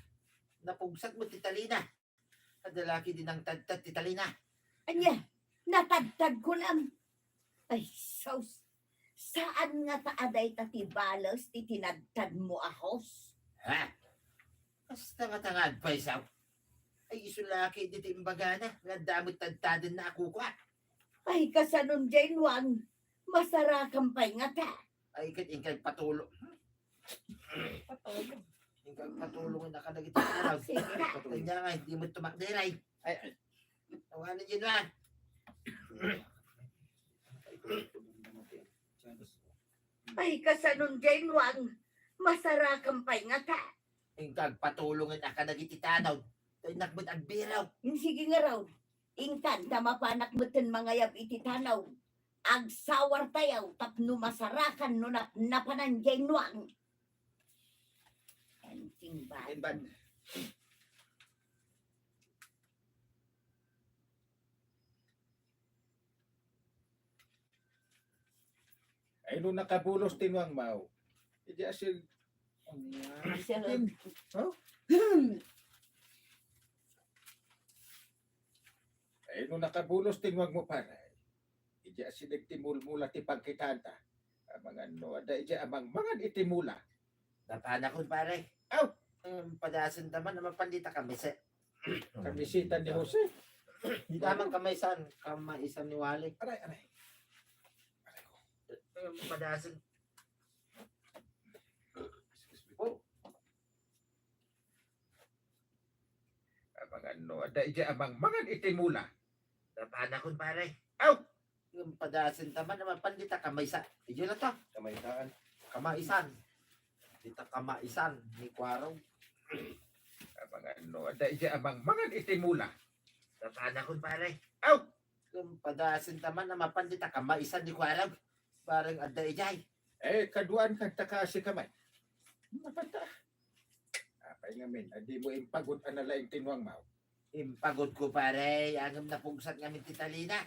Napugsat mo titalina. Kadalaki din ang tadtad titalina. anya, natagtag ko lang. Ay, sos, saan nga taaday tatibalos ti tinagtad mo ahos? Ha? Basta nga tangad pa isaw. Ay isulaki dito imbaga na. Nga damot tadtadan na ako kwa. Ay, kasanon dyan wang masarakan pa'y nga ta. Ay ingkay patulo. Patulog. Ingkay patulong na kanagit araw. Sige. Kanya nga, hindi mo tumakdiray. Ay. Tawanan yun lang. Ay, kasanon dyan wang masarakan pa'y nga ta. Ingkay patulungan na kanagit itanaw. Ay nakbut agbiraw. Yung sige nga raw, ingkan, tamapanak mo tin mga yab iti tanaw. agsawar tayaw tapno masarakan no napanan jay nuang. Enting ba? Inban. Ay nung nakabulos tinwang mau. Hindi asil. Ay nung nakabulos tinwang mo para. Hindi asil nagtimul-mula ti pagkitanta. Amang ano, ada ija amang mangan itimula. Napana ko pare. Aw! Padasan naman naman pandita kami sa Kamisitan ni Jose. di tamang kamaisan ni Wally. Aray, aray. Aray ko. Padasan Excuse me po. Amang ano, ada ija amang mangan itimula. napana ko pare. Aw! Yung padasan naman naman pandita kamaisan. Ijo na to. Kamaitaan. Kamaisan. Dita kamaisan ni Kwaro. Amang ano, ada ija amang mangan itimula. Napana ko pare. Aw! Yung padasan naman naman pandita kamaisan ni Kwaro. Parang ada ijay. Eh, kaduan kang takasi kamay. Mapanta. Apay ngamin, adi mo impagod analaing tinwang mau. Impagod ko pare. Angam na pugsat ngamin titalina.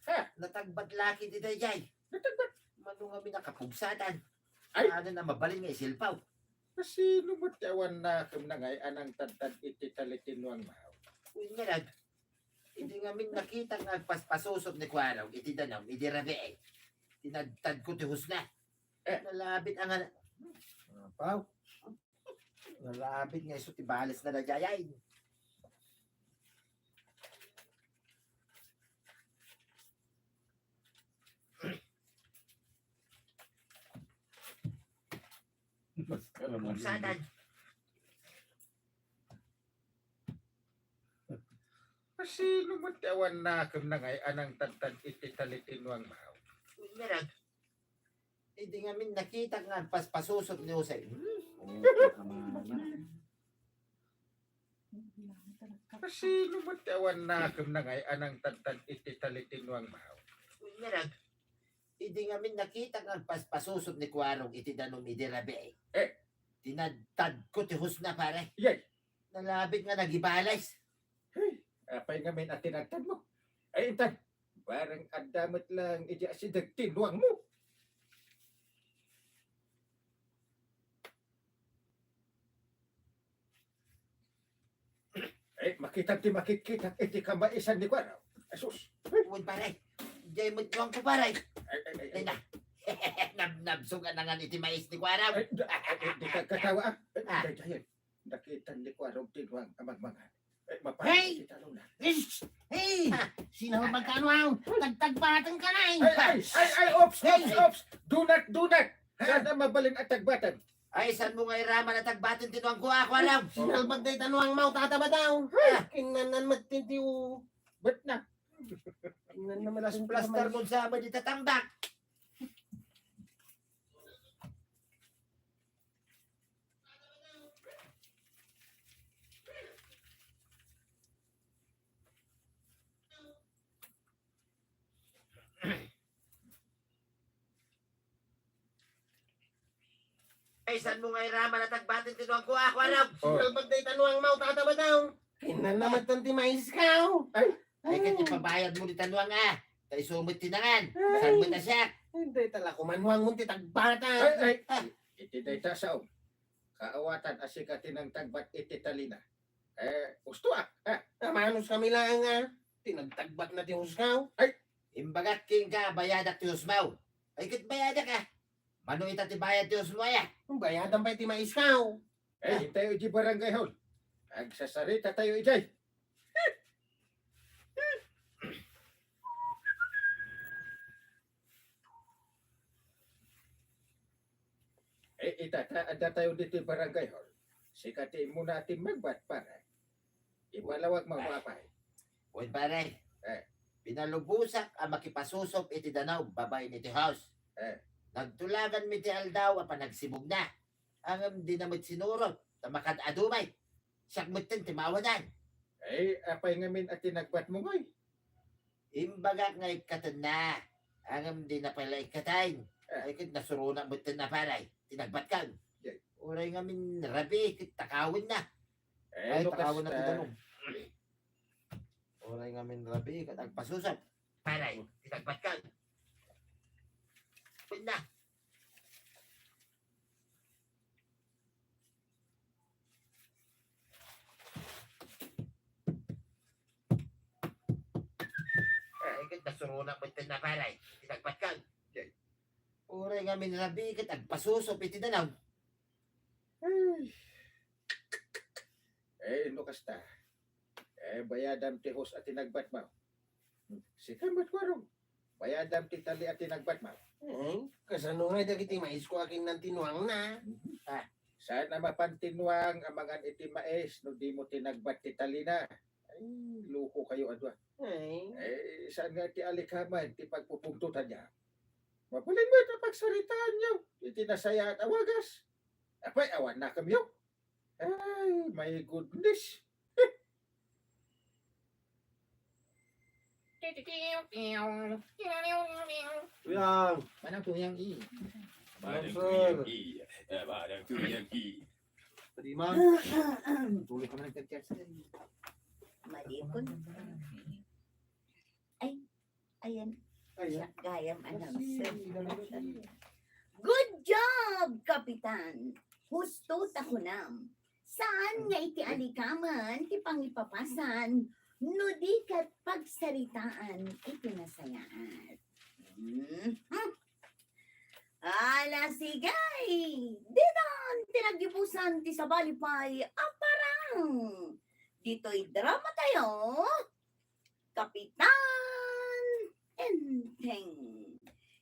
Ha? Natagbat laki di dayay. Natagbat. Mano nga minakapugsatan. Ay! Ano na mabaling nga isilpaw. Kasi lumutyawan na kung nangay anang tantad iti talitinwang mau. Uy nga lang. Hindi nga min nakita nga paspasusot ni Kwaraw. Iti danam, iti rabi eh. Tinadtad ko ti husna. Nalabit ang Paw. Nalabit nga iso ti balis na dayay. Pugsadan. Kasi lumutyawan na kung nangay anang tantad iti talitinwang mau. Uy nga lang. Hindi nga min nakita nga paspasusot ni Jose. Kasi lumutyawan na kung nangay anang tantad iti talitinwang mau. Uy nga lang. Hindi nga min nakita nga paspasusot ni Kwarong iti danom iti rabi eh. Tinadtad ko ti husna pare. Yay! Nalabit nga nagibalis. Apay ngamin at tinagtad mo. Ay, intan. Parang adamot lang iti asidag tinwang mo. Eh, makita iti kamaisan ni Kwaraw. Asus. Uy pare. Jay mo tuwang ko pare. Ay, Ay na. Nabnabsugan na nga iti mais ni Kwaraw. di ka katawa ah. Ah. Ay, dayan. Nakita ni Kwaraw tinwang amag-mangan. Ay, Hey! mapahal kita lang na. Hey! Sino magkano ang nagtagbatan ka na Ay, ops! Do not! Sana mabalin at tagbatan. Ay, saan mo nga iraman at tagbatin tinuang ko ako alam? Sinalbag day tanwang mau tataba daw. Kingnanan magtintiw. Ba't na? Kingnan naman Plus plaster mo sa ama di tatambak. Ay, saan mo nga iraman at tagbatin tinuang ko ako alam? Sinalbag day tanwang mau tataba daw. Kingnan naman tanti mais ka. Ay, kanya pabayad mo di tanuang ah. Kay sumit tinangan. Saan mo na siya? Hindi tala kumanwang mo ti tagbatan. Ay! Iti day tasaw. Kaawatan asikatin ng tagbat iti talina. Gusto ah. Manos kami lang nga. Tinagtagbat na ti husgaw. Imbagat king ka, bayadak ti Usmaw. Ay, kit bayadak ka. Mano ita ti bayad ti Usmaw ya? Bayadan pa ti mais ka. Tayo di barangay hall. Agsasarita tayo ijay. Ada tayo dito barangay hall. Sikati muna ating magbat para. Ibalawag magwapay. Uy, pare. Pinalubusak ang makipasusop iti danaw, babay ni ti house. Nagtulagan mi ti aldaw, apa nagsibog na. Ang dinamit sinurot, tamakad adumay. Sakmutin ti mawanan. Apay ngamin at tinagbat mo ngoy. Imbaga ngay katan na. Angam di na pala ikatain. Ay kit nasuruna mo na palay. Tinagbat kan. Yeah. Uray nga min rabi, kit takawin na. Ay, Lukas, takawin na tinanong. Uray nga min rabi, kat agpasusap. Palay, tinagbat kan. Pin na. Ay, kit nasuruna mo na palay. Tinagbat kan. Uray nga min rabi, kat agpasusap itinanaw. Lukas ta. Bayadam ti hos at tinagbat mo. Sikamat warong. Bayadam ti tali at tinagbat mo. Kasano nga dagiti mais ko aking nang tinuang na. Sana mapantinwang ang mga iti mais no di mo tinagbat ti tali na. Ay, luko kayo adwa. Saan nga ti alikhaman ti pagpupuntutan niya. Mapaling mo ito pagsaritaan niyo. Iti nasaya at awagas. Apay, awan na kami yun. Ay, my goodness. Yang. Manang tuyang i. Padiman. Tuloy ka na nagkakiyas. Malikon. Ay, ayan. Siya, gayam announcer. Good job, Kapitan! Husto takunam. Saan nga iti alikaman, ti pangipapasan, no di kat pagsaritaan, iti nasayaan. Ala sigay! Dinan, tinagibusan ti sabalipay, aparang! Dito'y drama tayo, Kapitan Enteng.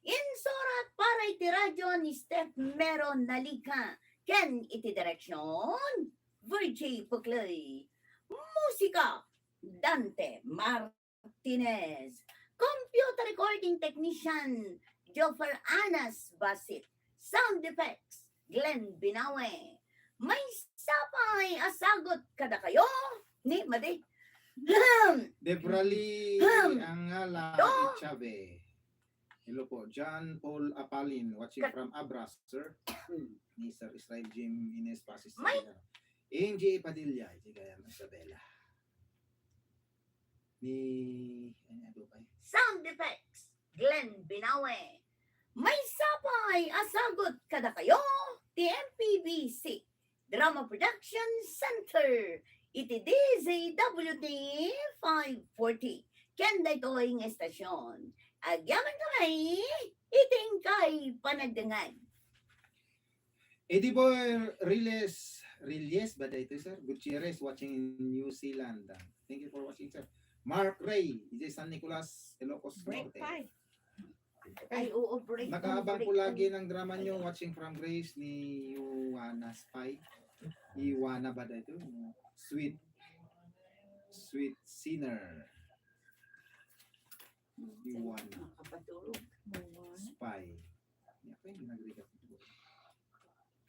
Insurat para iti radyo ni Steph Meron Nalika. Ken iti direksyon, Virgie Puclay. Musika, Dante Martinez. Computer recording technician, Joffer Anas Basit. Sound effects, Glenn Binawe. May sapay asagot kada kayo ni Madi. Debrali Angala Ichabe. Hello po, John Paul Apalin, watching from Abras, sir. Ni Sir Israel Jim Ines Pasis. Angie Padilla, Tigayam Isabela. Ni, ano ba? Sound effects, Glenn Binawe. May sapay asagot kada kayo ti MPBC Drama Production Center. Iti DZWD 540. Kenda ito'y ng estasyon. Agyaman kamay, iting kay panagdangan. Eddie Boy Riles, ba ito, sir? Gutierrez, watching in New Zealand. Thank you for watching, sir. Mark Ray, is San Nicolas, Ilocos Norte. Ay, oo, break. Nakaabang po lagi ng drama nyo, watching from Grace ni Iwana Spy. Iwana ba ito? Sweet Sinner. Iwana. Spy.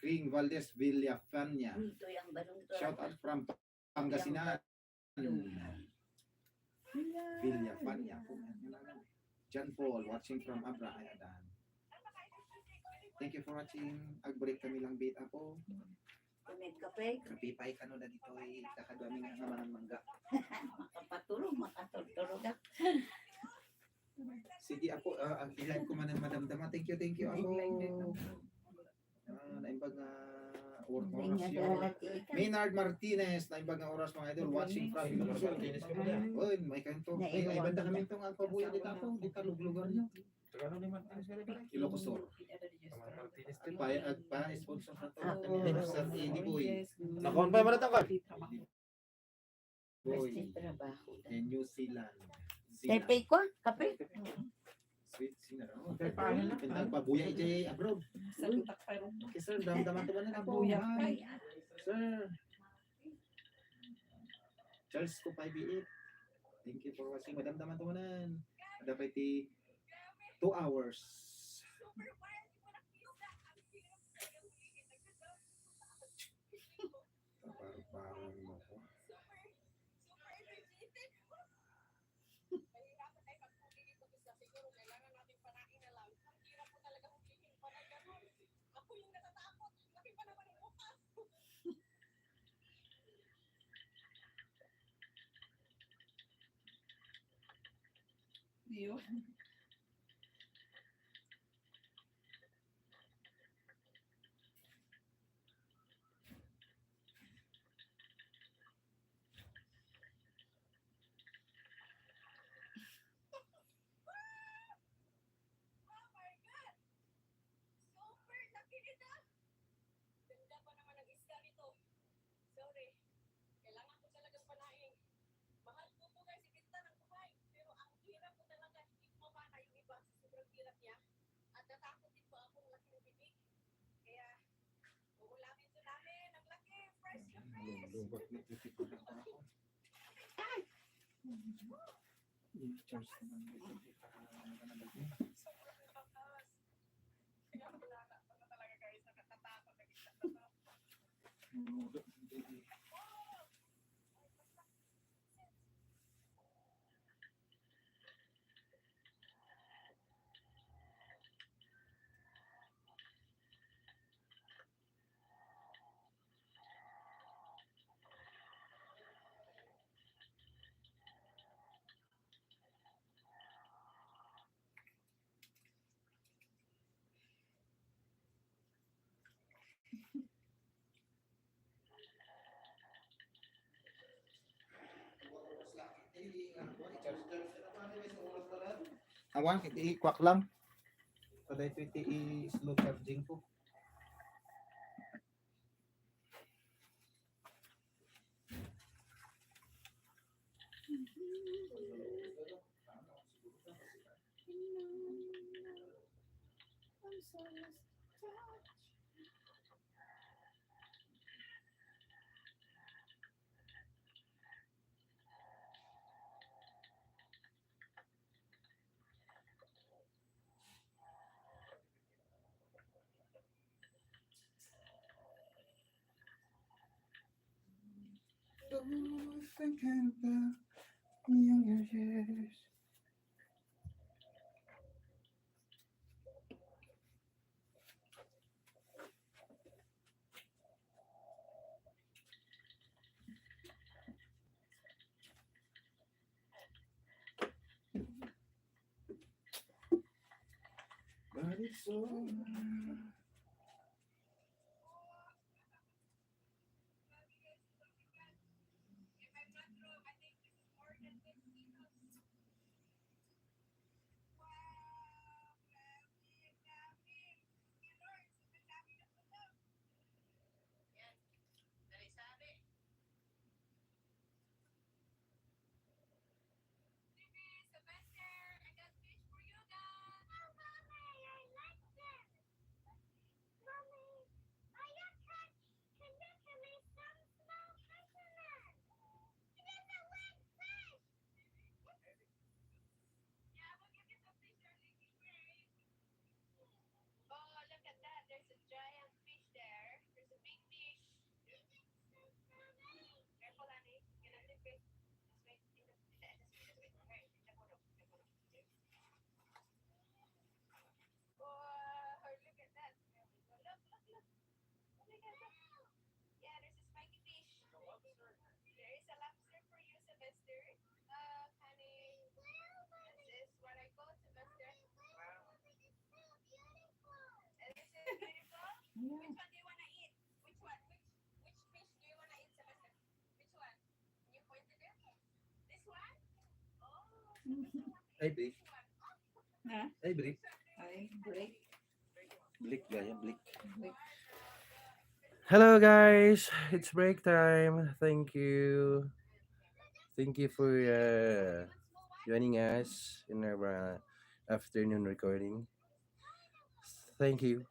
Kring Valdez Villafania. Ito yung balong to. Shout out from Pangasinan. Villafania. John Paul watching from Abra. Ayan. Thank you for watching. Agbreak kami lang beta po. Kumit kape. Kapipay ka no na dito ay kakadami nga naman ng mangga. Makatulog ka. Sige ako, ang ilan ko man ang madamdama. Thank you ako. Naimbag nga oras yun. Maynard Martinez, naimbag nga oras mga idol, watching from Martinez ka mo yan. Uy, may kanto. Ay, banda kami itong alpabuya dito ako. Dito luglugan nyo. Ano ni Martinez ka rin? Ilocos Sur. Martinez ka Pa-sponsor sa to. Sa Eddie Boy. Nakonfirm mo na ito ka? Boy. Trabaho. In New Zealand. Tepe ko, kape. Sweet sinner. Nagpabuya iti abroad. Okay, sir, damdaman to ba na po? Sir. Charles ko 5 Thank you for watching. Madamdaman to manan. Dapat 2 hours. Parang mo ko. you. Lubat na ito pa na ako. I-charge naman ito. Awan, i-quack lang. Pada ito i-slow charging ko. But it's so Ay, break. Ha? Ay, break. Ay, break. Blick gaya, blick. Hello guys, it's break time. Thank you. Thank you for joining us in our afternoon recording. Thank you.